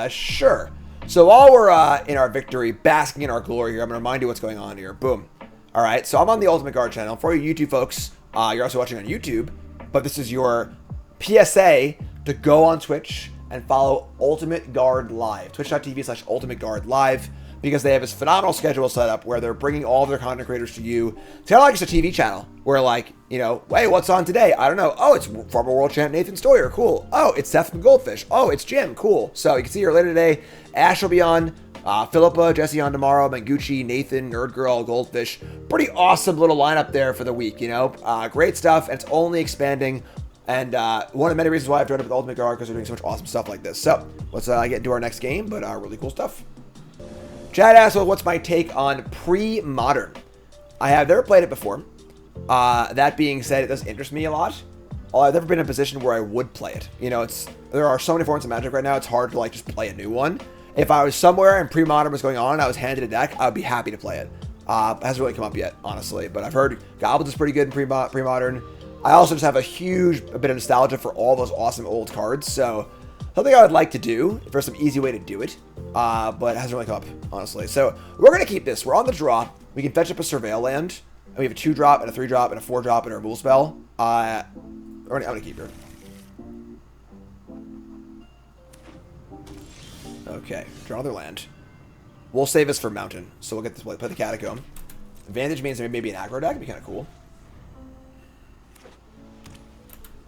Sure. So while we're in our victory, basking in our glory here, I'm going to remind you what's going on here. Boom. All right, so I'm on the Ultimate Guard channel. For you YouTube folks, you're also watching on YouTube, but this is your PSA to go on Twitch and follow Ultimate Guard Live. Twitch.tv/Ultimate Guard Live, because they have this phenomenal schedule set up where they're bringing all of their content creators to you. It's kind of like just a TV channel where, like, you know, hey, what's on today? I don't know. Oh, it's former world champ Nathan Stoyer. Cool. Oh, it's Seth from Goldfish. Oh, it's Jim. Cool. So you can see here later today, Ash will be on, Philippa, Jesse on tomorrow, Mangucci, Nathan, Nerd Girl, Goldfish. Pretty awesome little lineup there for the week, you know. Great stuff, and it's only expanding. And one of the many reasons why I've joined up with Ultimate Guard, because they're doing so much awesome stuff like this. So let's get into our next game, but really cool stuff. Chad asked, well, what's my take on pre-modern? I have never played it before. That being said, it does interest me a lot. I've never been in a position where I would play it. You know, there are so many forms of Magic right now, it's hard to like just play a new one. If I was somewhere and pre-modern was going on and I was handed a deck, I would be happy to play it. It hasn't really come up yet, honestly. But I've heard Goblins is pretty good in pre-modern. I also just have a bit of nostalgia for all those awesome old cards. So something I would like to do if there's some easy way to do it. But it hasn't really come up, honestly. So we're going to keep this. We're on the draw. We can fetch up a Surveil land. And we have a 2-drop and a 3-drop and a 4-drop and a removal spell. I'm going to keep her. Okay, draw another land. We'll save this for Mountain. So we'll get this, play the Catacomb. Advantage means maybe an aggro deck would be kind of cool.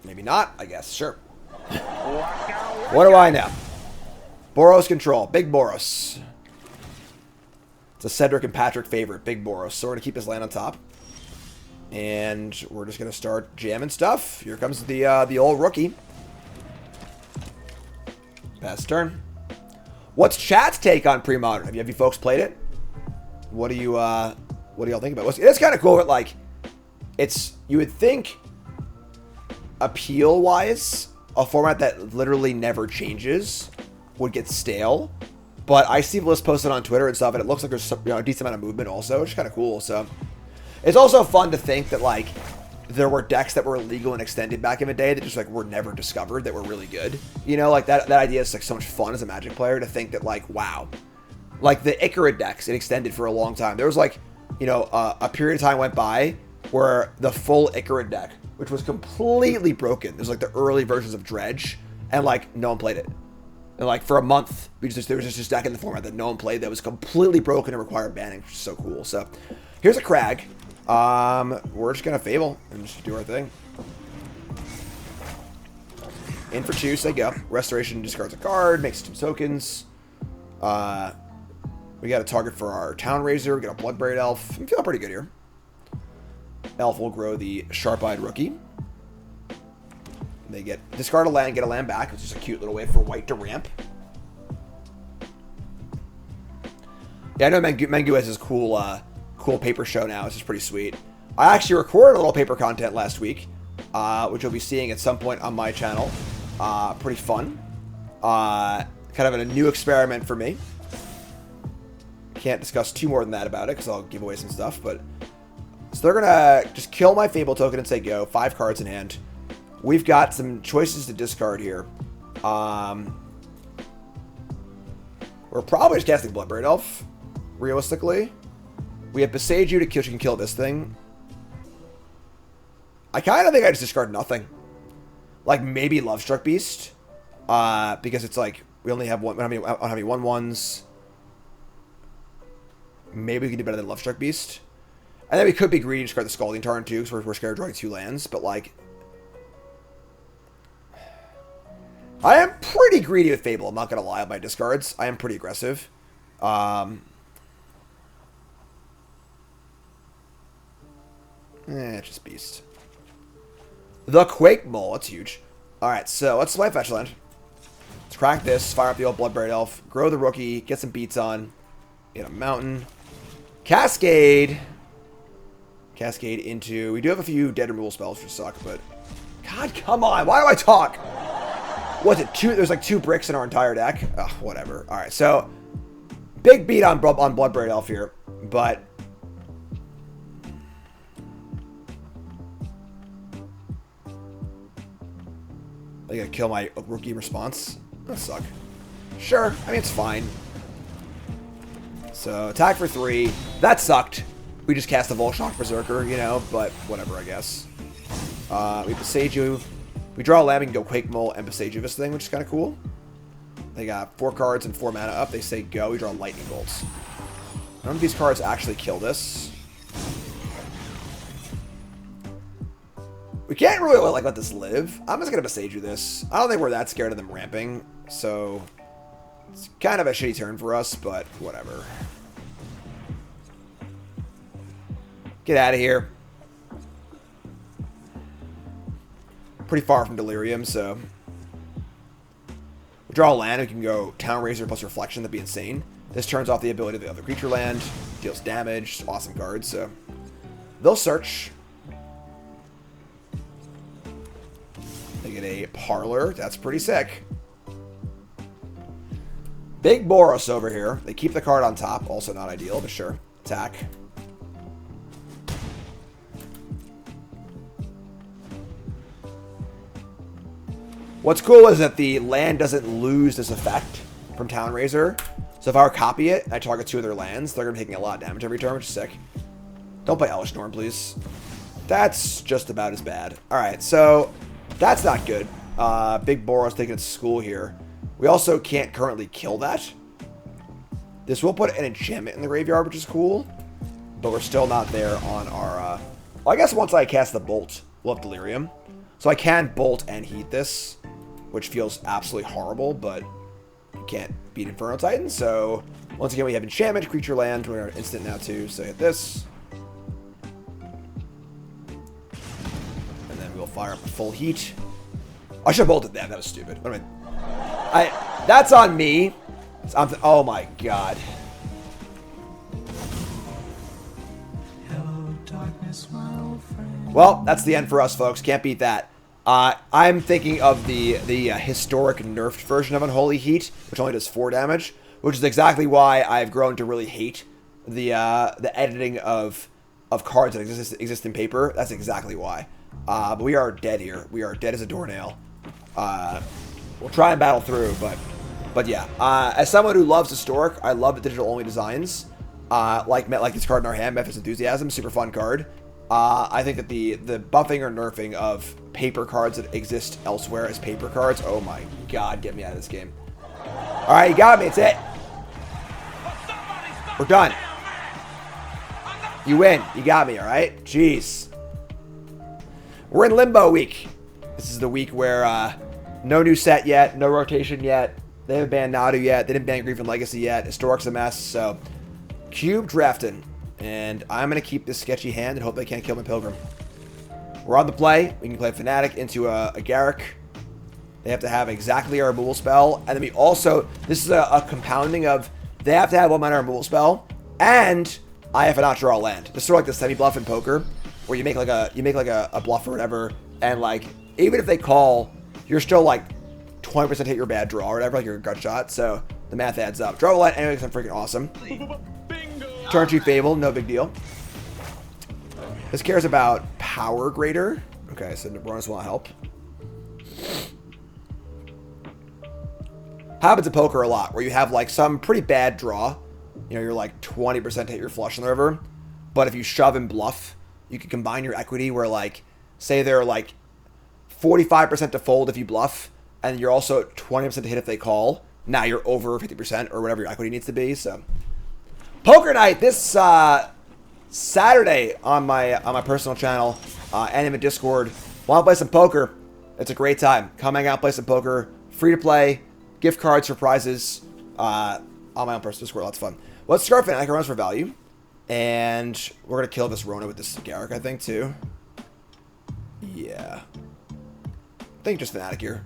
Maybe not, I guess. Sure. What do I know? Boros control. Big Boros. It's a Cedric and Patrick favorite. Big Boros. So we're going to keep this land on top. And we're just going to start jamming stuff. Here comes the old rookie. Pass turn. What's chat's take on pre-modern? Have you folks played it? What do y'all think about it? It's kind of cool, but like, you would think appeal-wise, a format that literally never changes would get stale. But I see lists posted on Twitter and stuff, and it looks like there's a decent amount of movement also, which is kind of cool. So it's also fun to think that like there were decks that were illegal and extended back in the day that just like were never discovered that were really good. You know, like that idea is like so much fun as a Magic player to think that like, wow, like the Icarus decks, it extended for a long time. There was like, you know, a period of time went by where the full Icarus deck, which was completely broken. There's like the early versions of Dredge, and like no one played it. And like for a month, there was just this deck in the format that no one played that was completely broken and required banning, which is so cool. So here's a Crag. We're just gonna Fable and just do our thing. In for 2, say go. Restoration discards a card, makes 2 tokens. We got a target for our Town Razor. We got a Bloodbraid Elf. I'm feeling pretty good here. Elf will grow the Sharp-Eyed Rookie. They get discard a land, get a land back. It's just a cute little way for white to ramp. Yeah, I know Mengu has this cool paper show now. It's just pretty sweet. I actually recorded a little paper content last week, which you'll be seeing at some point on my channel. Pretty fun. Kind of a new experiment for me. Can't discuss too more than that about it because I'll give away some stuff. But so they're gonna just kill my Fable token and say go. 5 cards in hand. We've got some choices to discard here. We're probably just casting Bloodbraid Elf, realistically. We have Besage You to kill, you can kill this thing. I kind of think I just discard nothing. Like maybe Lovestruck Beast. Because it's like, we only have one, I don't have any 1/1s. Maybe we can do better than Lovestruck Beast. And then we could be greedy and discard the Scalding Tarn too, because we're scared of drawing 2 lands. But like, I am pretty greedy with Fable, I'm not going to lie, with my discards. I am pretty aggressive. Just Beast. The Quake Mole, that's huge. Alright, so let's play Fetch Land. Let's crack this, fire up the old Bloodbraid Elf, grow the rookie, get some beats on. Get a mountain. Cascade. Cascade into... We do have a few dead removal spells which suck, but... God, come on, why do I talk? What's it? There's like 2 bricks in our entire deck. Ugh, whatever. All right, so big beat on Bloodbraid Elf here, but I gotta kill my rookie response. That suck. Sure, I mean it's fine. So attack for 3. That sucked. We just cast the Volshock Berserker, you know, but whatever, I guess. We Besage You. We draw a land, we can go Quake Mole and Besage You this thing, which is kind of cool. They got 4 cards and 4 mana up. They say go. We draw Lightning Bolts. None of these cards actually kill this. We can't really like let this live. I'm just gonna Besage You this. I don't think we're that scared of them ramping, so it's kind of a shitty turn for us, but whatever. Get out of here. Pretty far from Delirium, so we draw a land. We can go Town Razor plus Reflection. That'd be insane. This turns off the ability of the other creature land, deals damage. Awesome cards. So they'll search. They get a Parlor. That's pretty sick. Big Boros over here. They keep the card on top. Also not ideal, but sure. Attack. What's cool is that the land doesn't lose this effect from Town Razor. So if I were to copy it and I target 2 of their lands, they're going to be taking a lot of damage every turn, which is sick. Don't play Elesh Norn, please. That's just about as bad. Alright, so that's not good. Big Boros taking its school here. We also can't currently kill that. This will put an enchantment in the graveyard, which is cool. But we're still not there on our... Well, I guess once I cast the Bolt, we'll have Delirium. So I can Bolt and Heat this, which feels absolutely horrible, but you can't beat Inferno Titan. So once again, we have enchantment, creature land. We're instant now too, so hit this. And then we'll fire up a full Heat. I should have bolted that. That was stupid. What am I That's on me. Oh my god. Well, that's the end for us, folks. Can't beat that. I'm thinking of the historic nerfed version of Unholy Heat, which only does 4 damage, which is exactly why I've grown to really hate the editing of cards that exist in paper. That's exactly why. But we are dead here. We are dead as a doornail. We'll try and battle through, but yeah. As someone who loves historic, I love the digital only designs. Like this card in our hand, Memphis Enthusiasm, super fun card. I think that the buffing or nerfing of paper cards that exist elsewhere as paper cards, oh my god, get me out of this game. Alright, you got me, it's it. We're done. You win. You got me, alright? Jeez. We're in limbo week. This is the week where no new set yet, no rotation yet. They haven't banned Nadu yet. They didn't ban Grief and Legacy yet. Historic's a mess, so Cube drafting. And I'm going to keep this sketchy hand and hope they can't kill my Pilgrim. We're on the play. We can play Fnatic into a Garruk. They have to have exactly our removal spell. And then we also, this is a compounding of, they have to have 1 mana removal spell. And I have to not draw land. This is sort of like the semi-bluff in poker, where you make like a bluff or whatever. And like, even if they call, you're still like 20% hit your bad draw or whatever, like your gut shot. So the math adds up. Draw a land anyway because I'm freaking awesome. Turn 2 Fable, no big deal. This cares about power greater. Okay, so Nebronis will help. Happens in poker a lot, where you have like some pretty bad draw. You know, you're like 20% hit your flush on the river. But if you shove and bluff, you can combine your equity where like, say they're like 45% to fold if you bluff, and you're also 20% to hit if they call. Now you're over 50% or whatever your equity needs to be, so. Poker night this Saturday on my personal channel and in the Discord. Want to play some poker? It's a great time. Come hang out, play some poker. Free to play. Gift cards for prizes on my own personal Discord. Lots of fun. Let's start Fnatic. Runs for value. And we're going to kill this Rona with this Garruk, I think, too. Yeah. I think just Fnatic here.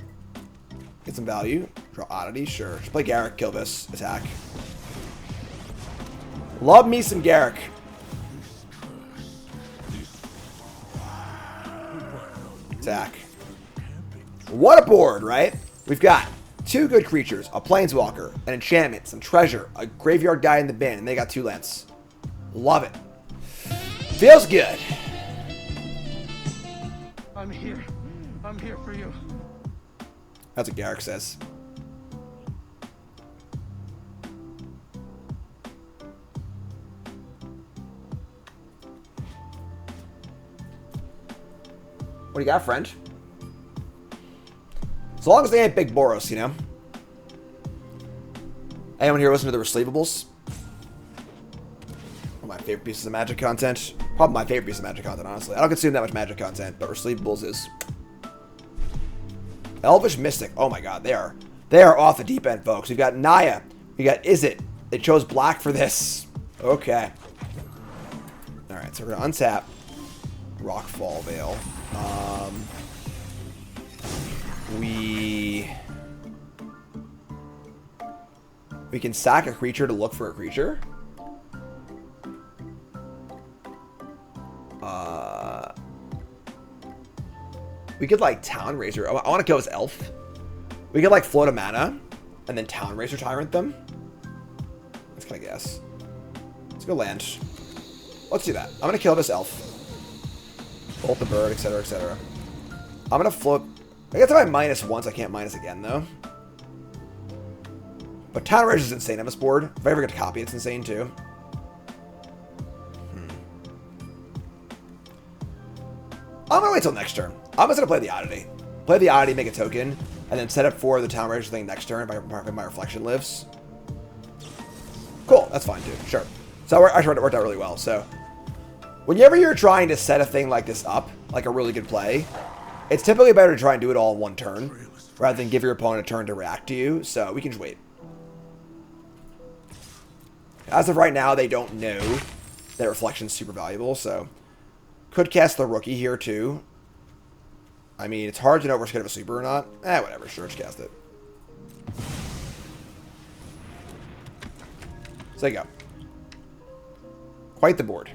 Get some value. Draw Oddity, sure. Just play Garruk, kill this, attack. Love me some Garruk. Attack. What a board, right? We've got 2 good creatures, a Planeswalker, an enchantment, some treasure, a graveyard guy in the bin, and they got 2 lands. Love it. Feels good. I'm here. I'm here for you. That's what Garruk says. What do you got, friend? As long as they ain't big Boros, you know? Anyone here listen to the Receivables? One of my favorite pieces of Magic content. Probably my favorite piece of Magic content, honestly. I don't consume that much Magic content, but Receivables is. Elvish Mystic. Oh my god, they are off the deep end, folks. We've got Naya. We got Izzet. They chose black for this. Okay. Alright, so we're gonna untap Rockfall Veil. We can sack a creature to look for a creature. We could like Town Razer. I want to kill this elf. We could like float a mana and then Town Razer Tyrant them. That's kind of guess. Let's go land. Let's do that. I'm gonna kill this elf. Bolt the bird, etc., etc. I'm gonna float. I guess if I minus once, I can't minus again though. But Town Razer is insane on this board. If I ever get to copy, it's insane too. I'm gonna wait till next turn. I'm just gonna play the Oddity. Play the Oddity, make a token, and then set up for the Town Razer thing next turn if my Reflection lives. Cool, that's fine, dude. Sure. So actually, it worked out really well. So, whenever you're trying to set a thing like this up, like a really good play, it's typically better to try and do it all in one turn, rather than give your opponent a turn to react to you. So we can just wait. As of right now, they don't know that Reflection's super valuable, so could cast the Rookie here too. I mean, it's hard to know if we're scared of a sweeper or not. Whatever. Sure, just cast it. So there you go. Quite the board.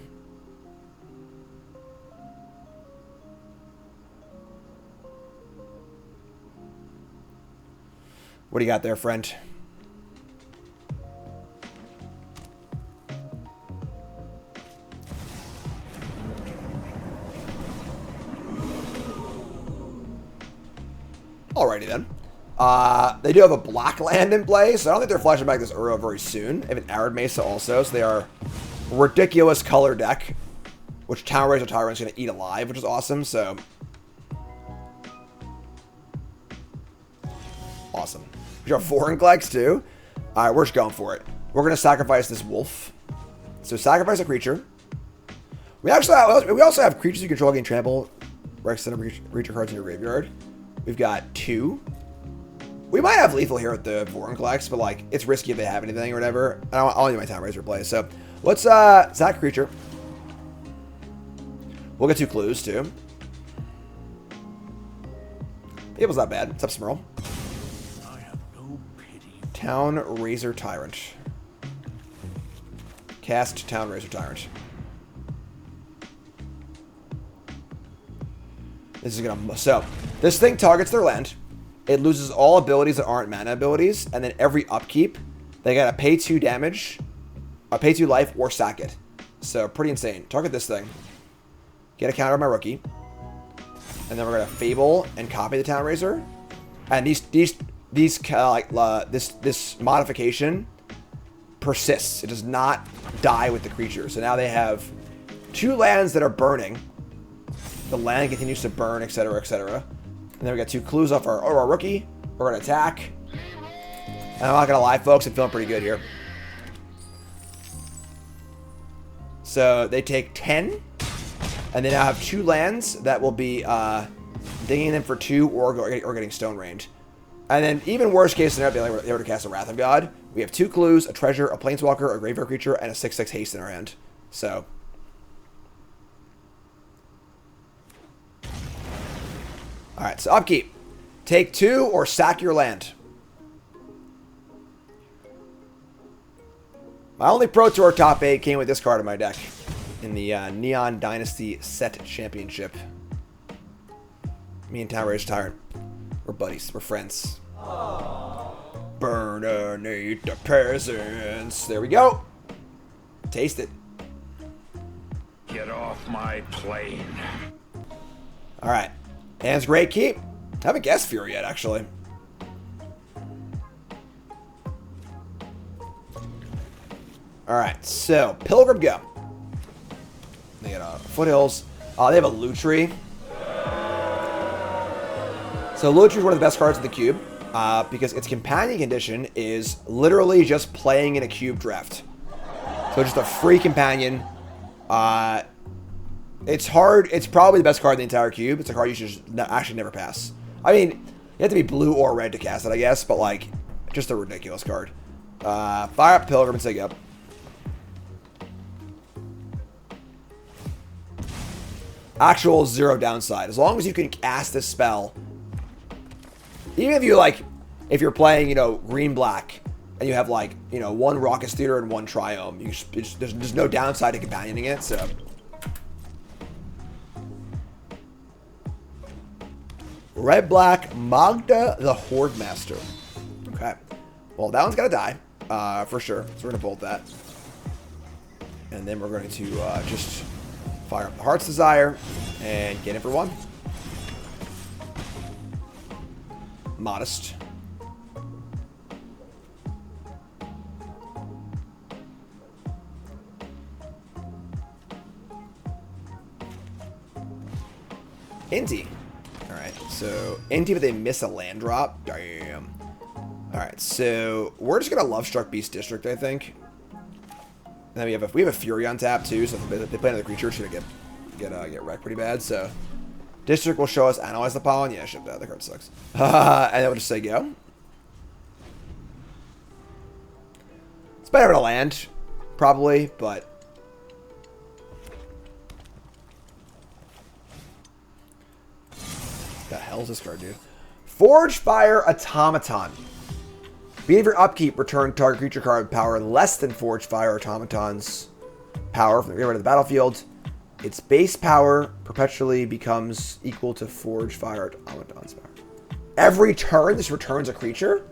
What do you got there, friend? Alrighty then. They do have a black land in play, so I don't think they're flashing back this Uro very soon. They have an Arid Mesa also, so they are a ridiculous color deck, which Town Razor Tyrant's going to eat alive, which is awesome, so... Awesome. We have 4 Inklex too. Alright, we're just going for it. We're going to sacrifice this wolf. So sacrifice a creature. We also have creatures you control gain trample. Rex center creature cards in your graveyard. We've got 2. We might have lethal here with the Vorinclex, but like it's risky if they have anything or whatever. I'll do my Town Razor play. So let's sack creature. We'll get 2 clues too. Table's not bad. What's up, Smurl? I have no pity. Town Razor Tyrant. Cast Town Razor Tyrant. This is gonna... So, this thing targets their land. It loses all abilities that aren't mana abilities. And then every upkeep, they gotta pay 2 damage, or pay 2 life, or sack it. So, pretty insane. Target this thing. Get a counter on my rookie. And then we're gonna Fable and copy the Town Razor. And this modification persists. It does not die with the creature. So now they have 2 lands that are burning. The land continues to burn, etc., etc. And then we got 2 clues off our rookie. We're going to attack. And I'm not going to lie, folks. I'm feeling pretty good here. So they take 10. And they now have 2 lands that will be dinging them for 2 or getting stone rained. And then even worst case scenario, they're able to cast a Wrath of God. We have 2 clues, a treasure, a planeswalker, a graveyard creature, and a 6/6 haste in our hand. So... Alright, so upkeep. Take 2 or sack your land. My only Pro Tour top 8 came with this card in my deck. In the Neon Dynasty Set Championship. Me and Town Razor Tyrant. We're buddies. We're friends. Burn underneath the peasants. There we go. Taste it. Get off my plane. Alright. Hand's great keep. I haven't guessed Fury yet, actually. Alright, so Pilgrim go. They got Foothills. They have a Lutri. So Lutri is one of the best cards in the cube because its companion condition is literally just playing in a cube draft. So just a free companion. It's hard. It's probably the best card in the entire cube. It's a card you should actually never pass. I mean, you have to be blue or red to cast it, I guess, but like, just a ridiculous card. Fire up Pilgrim and take up. Actual 0 downside. As long as you can cast this spell, even if you like, if you're playing, you know, green-black, and you have like, you know, 1 Raucous Theater and 1 Triome, there's no downside to companioning it, so... Red-black Magda the Horde Master. Okay. Well, that one's got to die, for sure. So we're going to bolt that. And then we're going to just fire up the Heart's Desire and get it for 1. Modest. Inti. Alright, so Inti, but they miss a land drop. Damn. Alright, so we're just gonna Love Struck Beast District, I think. And then we have a Fury on tap too, so if they play another creature, it's gonna get wrecked pretty bad. So District will show us Analyze the Pollen. Yeah, ship that. The card sucks. And then we'll just say go. It's better to land, probably, but. The hell is this card do? Forge Fire Automaton. Beginning of your upkeep, return target creature card with power less than Forge Fire Automaton's power from the graveyard to the battlefield. Its base power perpetually becomes equal to Forge Fire Automaton's power. Every turn, this returns a creature?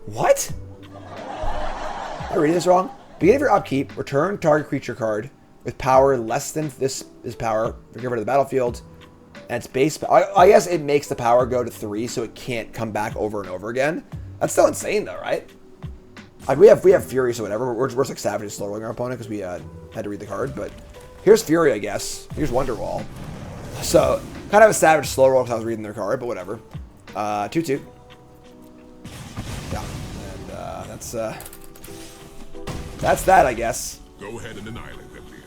What? Am I reading this wrong? Beginning of your upkeep, return target creature card with power less than this power from the graveyard to the battlefield. And its base, I guess it makes the power go to 3, so it can't come back over and over again. That's still insane, though, right? Like we have Fury, so whatever. We're just like savage slow rolling our opponent because we had to read the card. But here's Fury, I guess. Here's Wonderwall. So kind of a savage slow roll because I was reading their card, but whatever. 2/2. Yeah, and that's that, I guess. Go ahead and annihilate them, dear.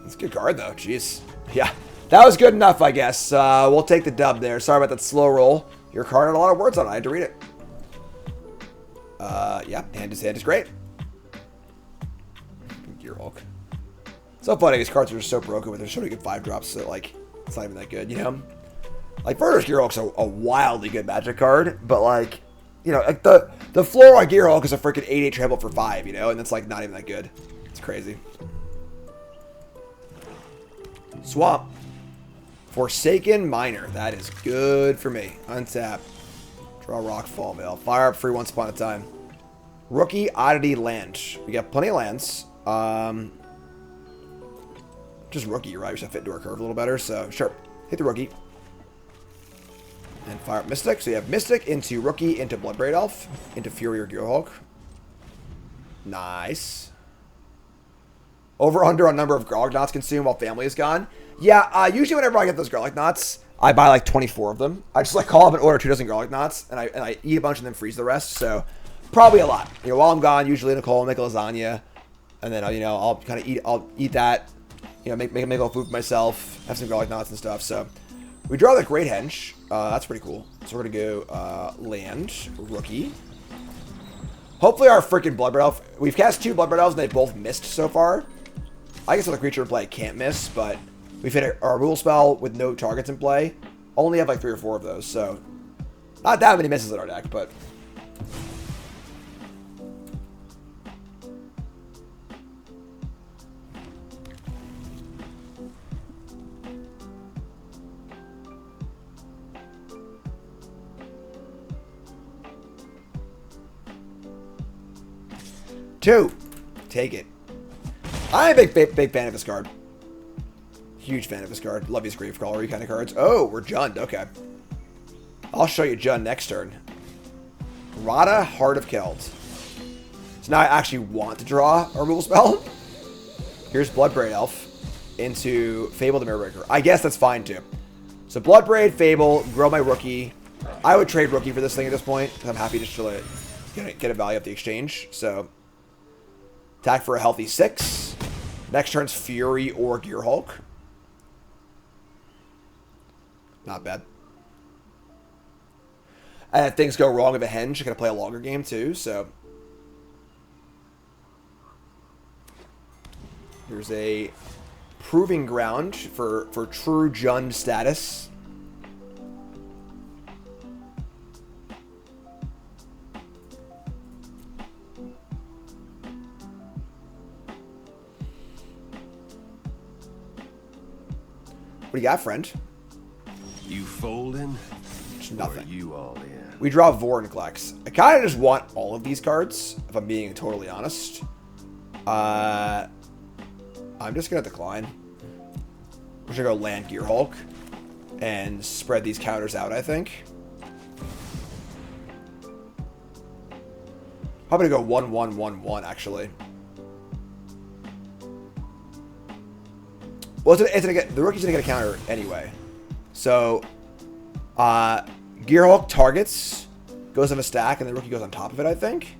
It's a good card, though. Jeez. Yeah, that was good enough, I guess. We'll take the dub there. Sorry about that slow roll. Your card had a lot of words on it. I had to read it. Yeah, hand is great. Gearhulk. So funny, these cards are just so broken with their so many good 5-drops that, like, it's not even that good, you know? Like, Verder's Gearhulk's a wildly good Magic card, but, like, you know, like, the floor on Gearhulk is a freaking 8/8 trample for 5, you know? And that's, like, not even that good. It's crazy. Swamp. Forsaken Miner. That is good for me. Untap. Draw Rock, Fall Veil. Fire up free once upon a time. Rookie Oddity Land. We got plenty of lands. Just Rookie, you're right. We should fit into our curve a little better. So, sure. Hit the Rookie. And fire up Mystic. So you have Mystic into Rookie, into Bloodbraid Elf, into Fury or Gearhulk. Nice. Over under on number of Garlic Knots consumed while family is gone. Yeah, usually whenever I get those Garlic Knots, I buy like 24 of them. I just like call up and order 2 dozen Garlic Knots, and I eat a bunch and then freeze the rest. So probably a lot. You know, while I'm gone, usually Nicole will make a lasagna, and then you know I'll kind of eat that. You know, make a little food for myself, have some Garlic Knots and stuff. So we draw the Great Henge. That's pretty cool. So we're gonna go land Rookie. Hopefully our freaking Bloodbraid Elf. We've cast 2 Bloodbraid Elves and they both missed so far. I guess with a creature in play can't miss, but we've hit our rule spell with no targets in play. Only have like 3 or 4 of those, so not that many misses in our deck, but two. Take it. I'm a big fan of this card. Huge fan of this card. Love these Gravecrawler kind of cards. Oh, we're Jund. Okay. I'll show you Jund next turn. Rada, Heart of Keld. So now I actually want to draw a rule spell. Here's Bloodbraid Elf into Fable the Mirrorbreaker. I guess that's fine too. So Bloodbraid, Fable, grow my Rookie. I would trade Rookie for this thing at this point, because I'm happy just to get a value at the exchange. So attack for a healthy 6. Next turn's Fury or Gearhulk. Not bad. And if things go wrong with a Henge, I gotta play a longer game too, so. Here's a Proving Ground for true Jund status. What do you got, friend? You folding? Nothing. Or are you all in? We draw Vorinclex. I kind of just want all of these cards, if I'm being totally honest. I'm just going to decline. We're going to go land Gearhulk and spread these counters out, I think. Probably going to go 1-1-1-1, actually. Well, it's gonna get, the Rookie's going to get a counter anyway. So, Gearhulk targets, goes in a stack, and the Rookie goes on top of it, I think.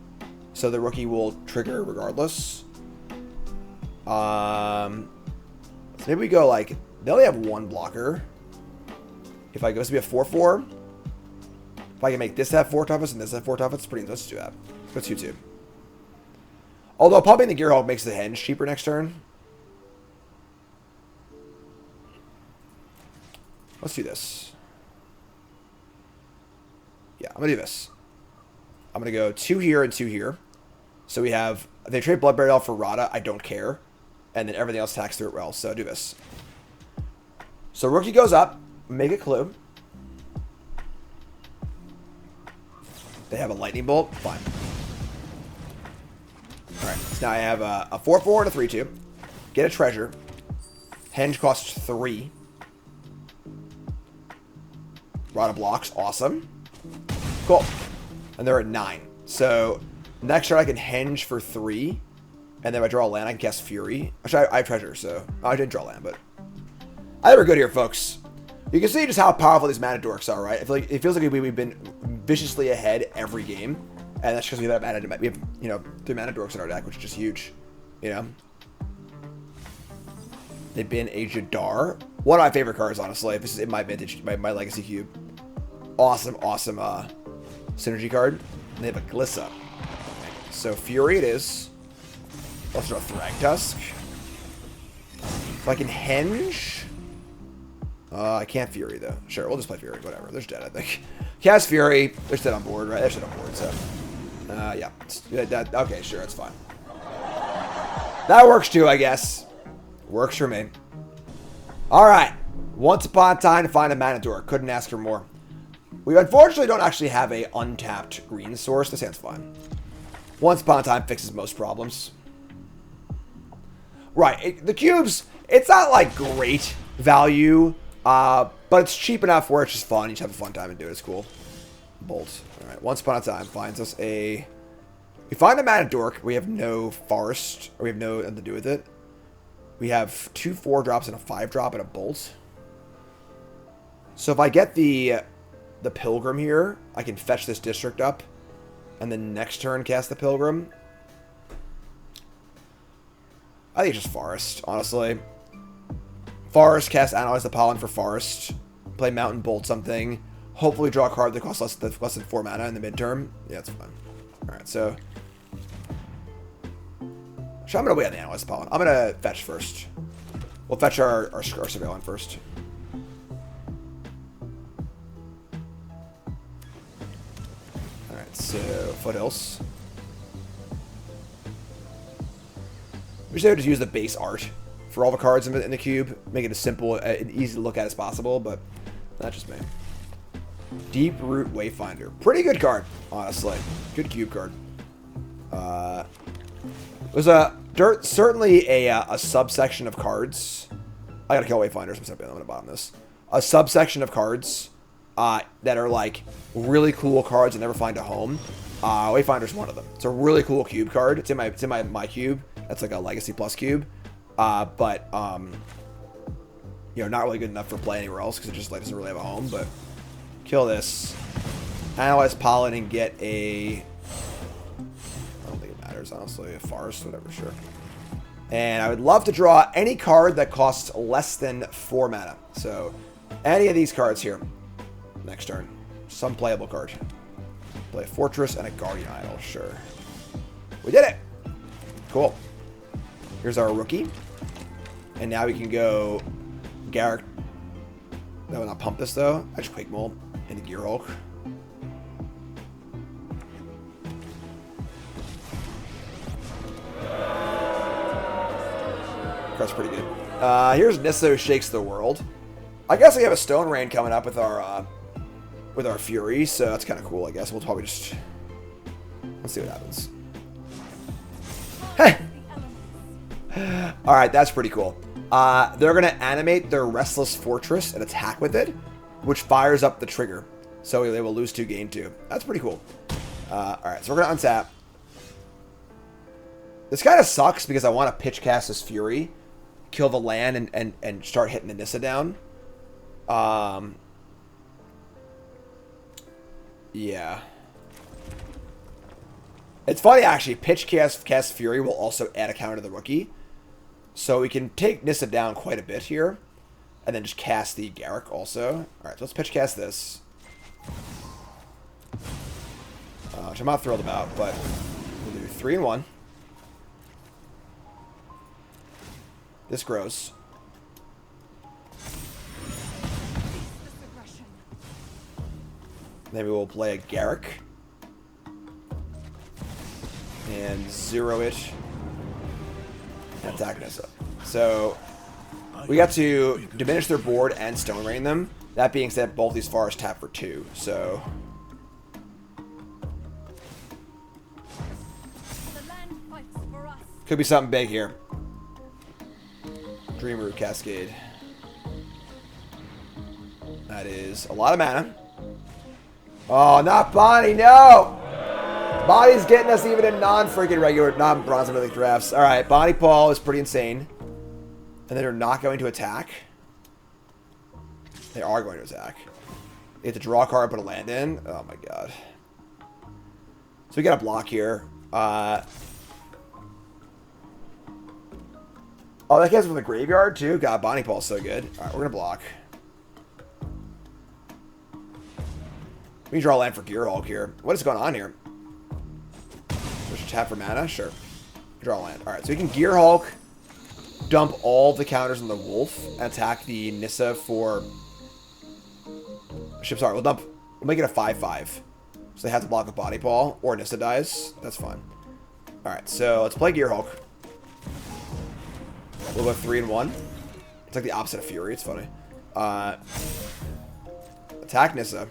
So the Rookie will trigger regardless. So maybe we go like, they only have 1 blocker. If I go to be a 4/4, if I can make this have 4 toughness and this have 4 toughness, pretty. Let's do that. Let's go 2/2. Although popping the Gearhulk makes the Henge cheaper next turn. Let's do this. Yeah, I'm gonna do this. I'm going to go 2 here and 2 here. So we have, they trade Bloomburrow for Rada. I don't care. And then everything else attacks through it well. So do this. So rookie goes up. Make a clue. They have a lightning bolt. Fine. Alright. So now I have a 4-4 and a 3-2. Get a treasure. Henge costs 3. Rada blocks. Awesome. Cool. And they're at 9. So next turn I can henge for 3. And then if I draw a land, I can cast Fury. Actually, I have treasure, so I didn't draw land, but I think we're good here, folks. You can see just how powerful these mana dorks are, right? I feel like it feels like we've been viciously ahead every game, and that's because we have mana. We have, you know, 3 mana dorks in our deck, which is just huge. You know, they've been a Jadar, one of my favorite cards, honestly. This is in my vintage, my legacy cube. Awesome, awesome synergy card. And they have a Glissa. So Fury it is. Let's draw Thragtusk. If I can henge. I can't Fury, though. Sure, we'll just play Fury. Whatever. There's dead, I think. Cast Fury. They're still on board, right? They're still on board, so. Yeah. Okay, sure. That's fine. That works, too, I guess. Works for me. All right. Once upon a time to find a mana dork. Couldn't ask for more. We unfortunately don't actually have a untapped green source. This hand's fine. Once upon a time fixes most problems. Right. The cubes, it's not, like, great value. But it's cheap enough where it's just fun. You just have a fun time and do it. It's cool. Bolt. Alright, once upon a time finds us a... We find a mana dork. We have no forest. Or we have no nothing to do with it. We have 2 4-drops and a 5-drop and a bolt. So if I get the Pilgrim here, I can fetch this district up. And then next turn cast the Pilgrim. I think it's just forest, honestly. Forest, cast Analyze the Pollen for Forest. Play Mountain Bolt something. Hopefully draw a card that costs less than 4 mana in the midterm. Yeah, that's fine. Alright, so... Actually, I'm going to wait on the Analyze the Pollen. I'm going to fetch first. We'll fetch our Surveillance first. Alright, so... Foothills. We should just use the base art for all the cards in the cube. Make it as simple and easy to look at as possible, but that's just me. Deep Root Wayfinder. Pretty good card, honestly. Good cube card. There's certainly a subsection of cards. I gotta kill Wayfinders. I'm gonna bottom this. A subsection of cards that are like really cool cards that never find a home. Wayfinder's one of them. It's a really cool cube card. It's in my cube. That's like a Legacy Plus cube. But you know, not really good enough for play anywhere else because it just like doesn't really have a home. But kill this, Analyze Pollen, and get a... I don't think it matters, honestly. A forest, whatever, sure. And I would love to draw any card that costs less than 4 mana. So any of these cards here. Next turn, some playable card. Play a Fortress and a Guardian Idol, sure. We did it. Cool. Here's our rookie. And now we can go Garrick. That would not pump this though. I just Quake Mold into Gear Hulk. That's pretty good. Here's Nissa who shakes the world. I guess we have a Stone Rain coming up with our Fury, so that's kind of cool. I guess we'll probably just let's see what happens. Hey. All right, that's pretty cool. They're going to animate their Restless Fortress and attack with it, which fires up the trigger. So they will lose 2, gain 2. That's pretty cool. All right, so we're going to untap. This kind of sucks because I want to pitch cast this Fury, kill the land, and start hitting the Nissa down. Yeah. It's funny, actually. Pitch cast Fury will also add a counter to the rookie. So we can take Nissa down quite a bit here. And then just cast the Garrick also. Alright, so let's pitch cast this. Which I'm not thrilled about, but we'll do 3 and 1. This grows. Maybe we'll play a Garrick. and 0 it. And attack Nissa. So we got to diminish their board and stone rain them. That being said, both these forests tap for 2. So could be something big here. Dream Root Cascade. That is a lot of mana. Oh, not Bonnie, no! Bonnie's getting us even in non-freaking regular, non-bronze mythic drafts. Alright, Bonnie Paul is pretty insane. And then they're not going to attack. They are going to attack. They have to draw a card, put a land in. Oh my god. So we got a block here. Oh, that guy's from the graveyard too? God, Bonnie Paul's so good. Alright, we're going to block. We can draw land for Gearhulk here. What is going on here? Just tap for mana? Sure. Draw land. Alright, so we can Gearhulk, dump all the counters on the Wolf, and attack the Nissa for... Sorry, we'll make it a 5/5. So they have to block with Body Paw, or Nissa dies. That's fine. Alright, so let's play Gearhulk. We'll go 3 and 1. It's like the opposite of Fury, it's funny. Attack Nissa.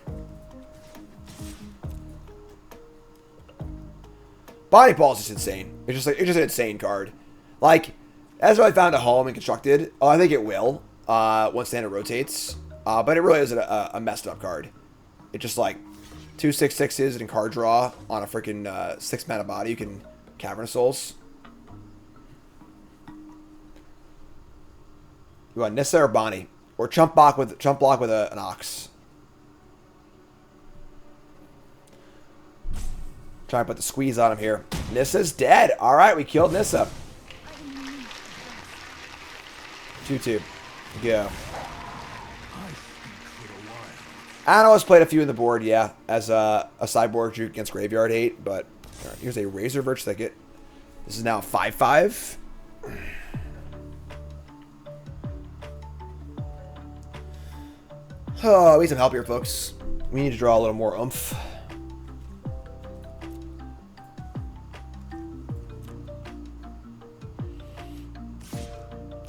Body Ball is just insane. It's just an insane card. Like, as I found a home and constructed, I think it will once Standard rotates. But it really is a messed up card. It's just like 2 6/6s and card draw on a freaking 6 mana body. You can Cavern of Souls. You want Nissa or Bonnie, or chump block with an Ox. Trying to put the squeeze on him here. Nissa's dead. All right, we killed Nissa. 2/2. Go. Analyst played a few in the board, yeah, as a sideboard juke against Graveyard Hate, but right, here's a Razor Birch Thicket. This is now 5/5. Oh, we need some help here, folks. We need to draw a little more oomph.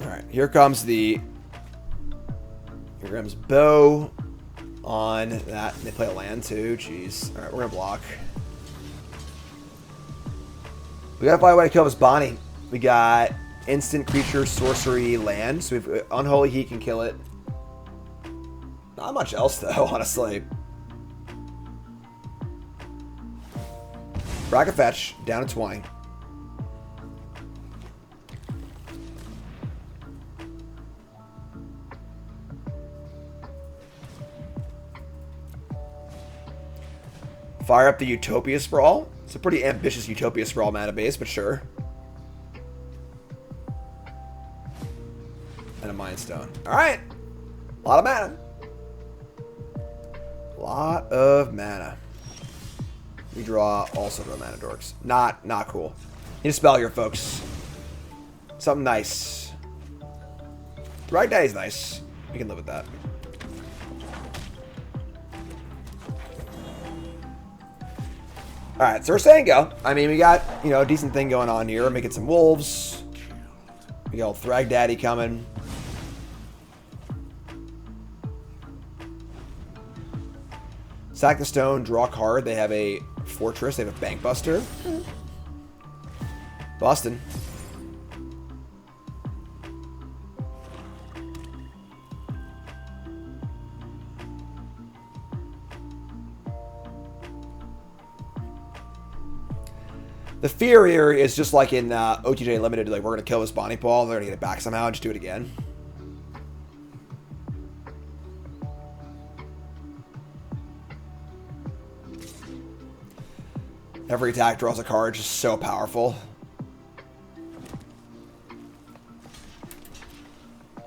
Alright, here comes Bow on that. They play a land too. Jeez. Alright, we're gonna block. We gotta find a way to kill this Bonnie. We got instant creature, sorcery, land. So we've Unholy Heat can kill it. Not much else though, honestly. Bracket fetch down to 20. Fire up the Utopia Sprawl. It's a pretty ambitious Utopia Sprawl mana base, but sure. And a Mind Stone. Alright. A lot of mana. Lot of mana. We draw also draw mana Dorks. Not cool. Need a spell here, folks. Something nice. Right Daddy's nice. We can live with that. Alright, so we're saying go. I mean, we got, a decent thing going on here. We're making some wolves. We got old Thrag Daddy coming. Sack the stone, draw a card. They have a fortress. They have a bank buster. Boston. The fear here is just like in OTJ Limited, like we're going to kill this Bonnie Paul, they're going to get it back somehow and just do it again. Every attack draws a card, just so powerful.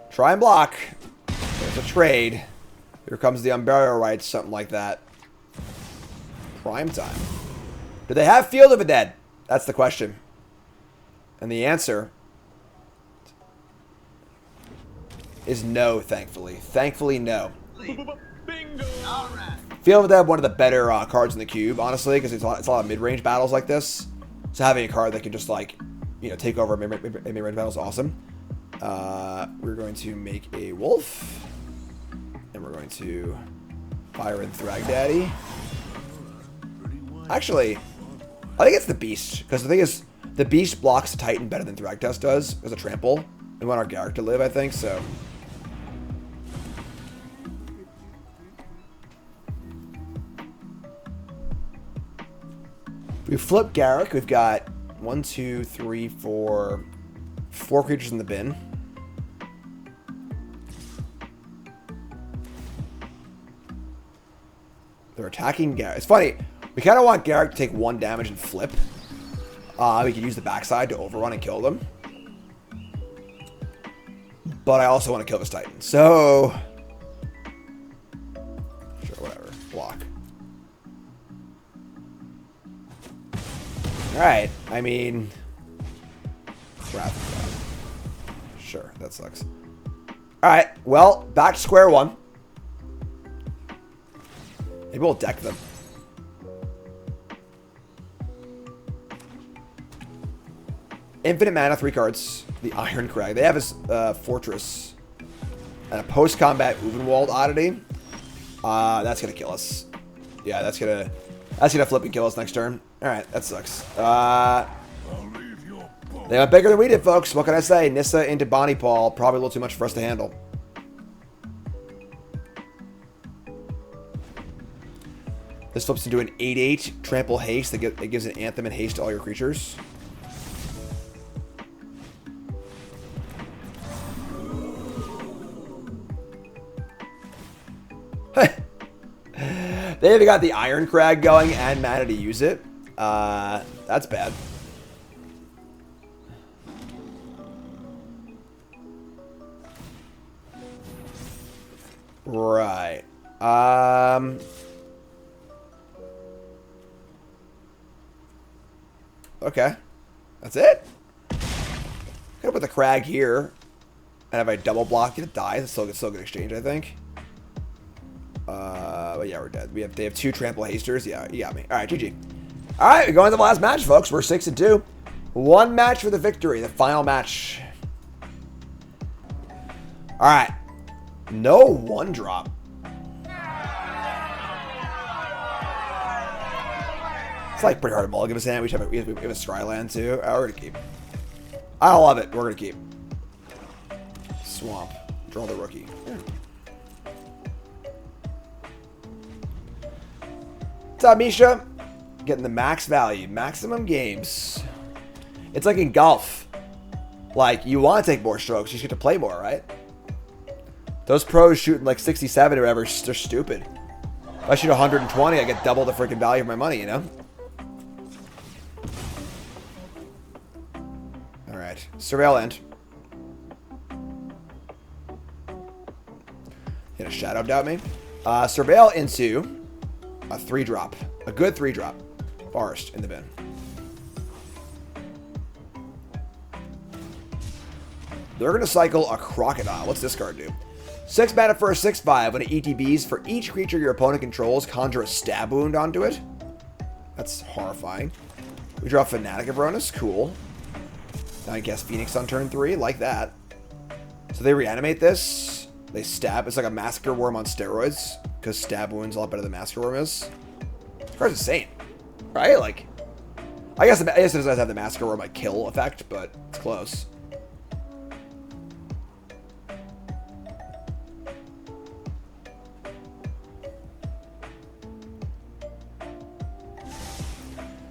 Try and block. There's a trade. Here comes the Unburial Rites, something like that. Prime time. Do they have Field of the Dead? That's the question. And the answer is no, thankfully. Thankfully, no. Bingo! All right. Field of the Dead, one of the better cards in the cube, honestly, because it's a lot of mid-range battles like this. So having a card that can just like, you know, take over a mid-range battle is awesome. We're going to make a wolf, and we're going to fire in Thragdaddy. Actually, I think it's the beast, because the thing is, the beast blocks the Titan better than Thragtusk does as a trample. We want our Garrick to live, I think, so. We flip Garrick. We've got 1, 2, 3, 4 creatures in the bin. They're attacking Garrick. It's funny. We kind of want Garrick to take 1 damage and flip. We can use the backside to overrun and kill them. But I also want to kill this Titan. So... sure, whatever. Block. Alright, I mean... Sure, that sucks. Alright, well, back to square one. Maybe we'll deck them. Infinite mana, 3 cards. The Iron Crag. They have a Fortress. And a post-combat Uvenwald oddity. That's gonna kill us. Yeah, that's gonna flip and kill us next turn. Alright, that sucks. They went bigger than we did, folks. What can I say? Nissa into Bonnie Paul. Probably a little too much for us to handle. This flips into an 8/8 trample haste that gives an anthem and haste to all your creatures. They even got the Iron Crag going and mana to use it. That's bad. Right. Okay. That's it. Gotta put the Crag here. And if I double block it dies, it's still a good exchange, I think. But yeah, we're dead. They have 2 trample hasters. Yeah, you got me. Alright, GG. Alright, we're going to the last match, folks. We're 6-2. 1 match for the victory. The final match. Alright. No 1-drop. It's like pretty hard to mulligan this hand. We have a Scryland too. Oh, we're gonna keep. I love it. We're gonna keep. Swamp. Draw the rookie. Yeah. What's up, Misha? Getting the max value. Maximum games. It's like in golf. Like, you want to take more strokes. You just get to play more, right? Those pros shooting like 67 or whatever, they're stupid. If I shoot 120, I get double the freaking value of my money, you know? Alright. Surveil end. Hit a Shadow Doubt me. Surveil into a 3-drop. A good 3-drop. Forest in the bin. They're going to cycle a Crocodile. What's this card do? 6 mana for a 6/5. When it ETBs, for each creature your opponent controls, conjure a stab wound onto it. That's horrifying. We draw Fanatic of Ronus. Cool. Now I guess Phoenix on turn 3. Like that. So they reanimate this. They stab. It's like a Massacre Worm on steroids. Because stab wound's a lot better than Massacre Worm is. This card's insane. Right? Like, I guess it doesn't have the Massacre Worm like kill effect, but it's close.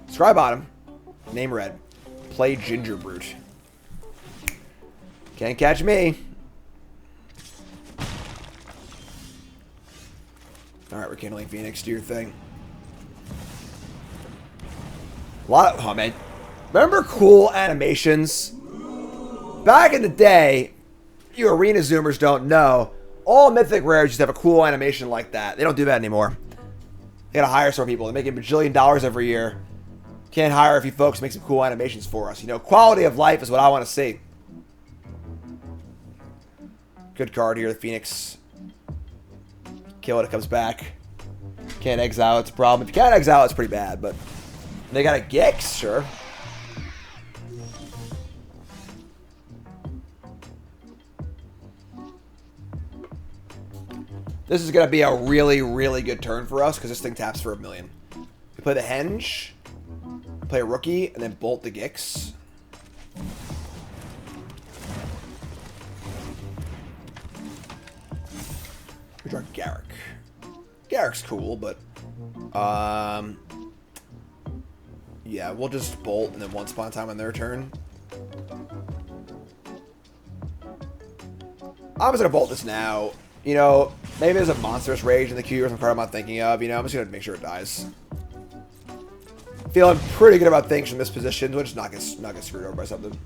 Scry bottom. Name red. Play Ginger Brute. Can't catch me. Alright, we're kindling Phoenix. Do your thing. A lot of... Oh, man. Remember cool animations? Back in the day, you arena zoomers don't know, all Mythic Rares used to have a cool animation like that. They don't do that anymore. They gotta hire some people. They're making $1 bajillion every year. Can't hire a few folks to make some cool animations for us. You know, quality of life is what I want to see. Good card here, the Phoenix. Kill it, it comes back. Can't exile, it's a problem. If you can't exile, it's pretty bad, but they got a Gix, sure. This is going to be a really, really good turn for us because this thing taps for 1 million. We play the Henge, play a Rookie, and then bolt the Gix. We draw Garrick. Garrick's cool, but yeah, we'll just bolt and then once upon a time on their turn. I'm just gonna bolt this now. You know, maybe there's a monstrous rage in the queue or some card I'm not thinking of. You know, I'm just gonna make sure it dies. Feeling pretty good about things from this position. We'll just not get screwed over by something.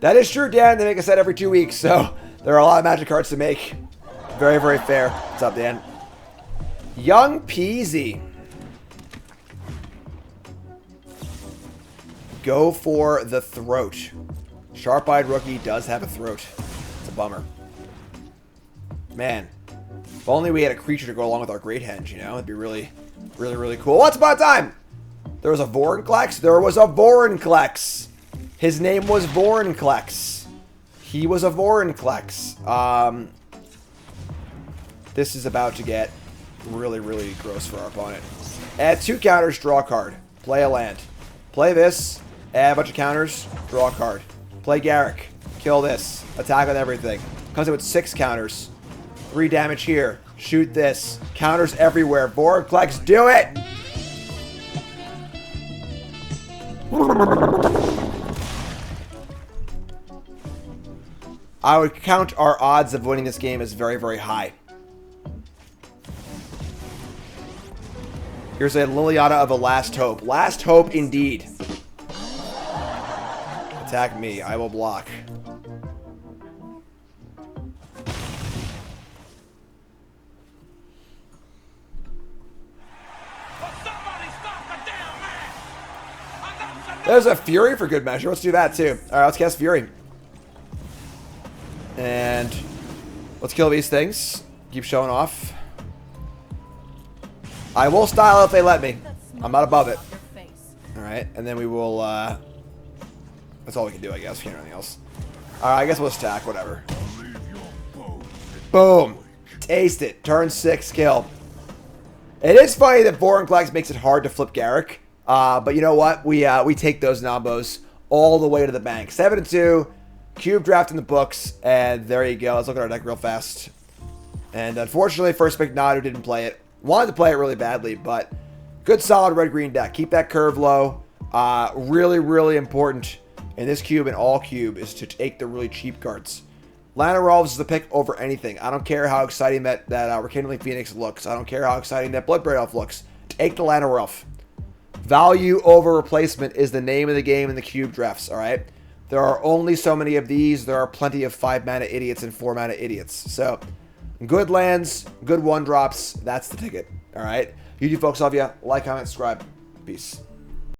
That is true, Dan. They make a set every 2 weeks, so there are a lot of Magic cards to make. Very, very fair. What's up, Dan? Young Peasy. Go for the throat. Sharp-eyed Rookie does have a throat. It's a bummer. Man, if only we had a creature to go along with our Great Henge, you know? It'd be really, really, really cool. Once upon a time, there was a Vorinclex. There was a Vorinclex. His name was Vorinclex. He was a Vorinclex. This is about to get really, really gross for our opponent. Add 2 counters, draw a card. Play a land. Play this, add a bunch of counters, draw a card. Play Garrick. Kill this. Attack with everything. Comes in with 6 counters. 3 damage here. Shoot this. Counters everywhere. Vorinclex, do it! I would count our odds of winning this game as very, very high. Here's a Liliana of a Last Hope. Last Hope indeed. Attack me. I will block. There's a Fury for good measure. Let's do that too. Alright, let's cast Fury. And let's kill these things. Keep showing off. I will style if they let me. I'm not above it. Alright, and then we will, that's all we can do, I guess. We can't do anything else. Alright, I guess we'll attack, whatever. Boom. Taste it. Turn 6, kill. It is funny that Vorinclex makes it hard to flip Garrick. But you know what? We take those Nambos all the way to the bank. 7-2. Cube draft in the books. And there you go. Let's look at our deck real fast. And unfortunately, first pick Nod, who didn't play it. Wanted to play it really badly, but good solid red-green deck. Keep that curve low. Really, really important in this cube and all cube is to take the really cheap cards. Lana Rolves is the pick over anything. I don't care how exciting that Rekindling Phoenix looks. I don't care how exciting that Bloodbraid Elf looks. Take the Lana Rolf. Value over replacement is the name of the game in the cube drafts, alright? There are only so many of these. There are plenty of 5-mana idiots and 4-mana idiots. So, good lands, good 1-drops. That's the ticket, alright? You folks, love ya. Like, comment, subscribe. Peace.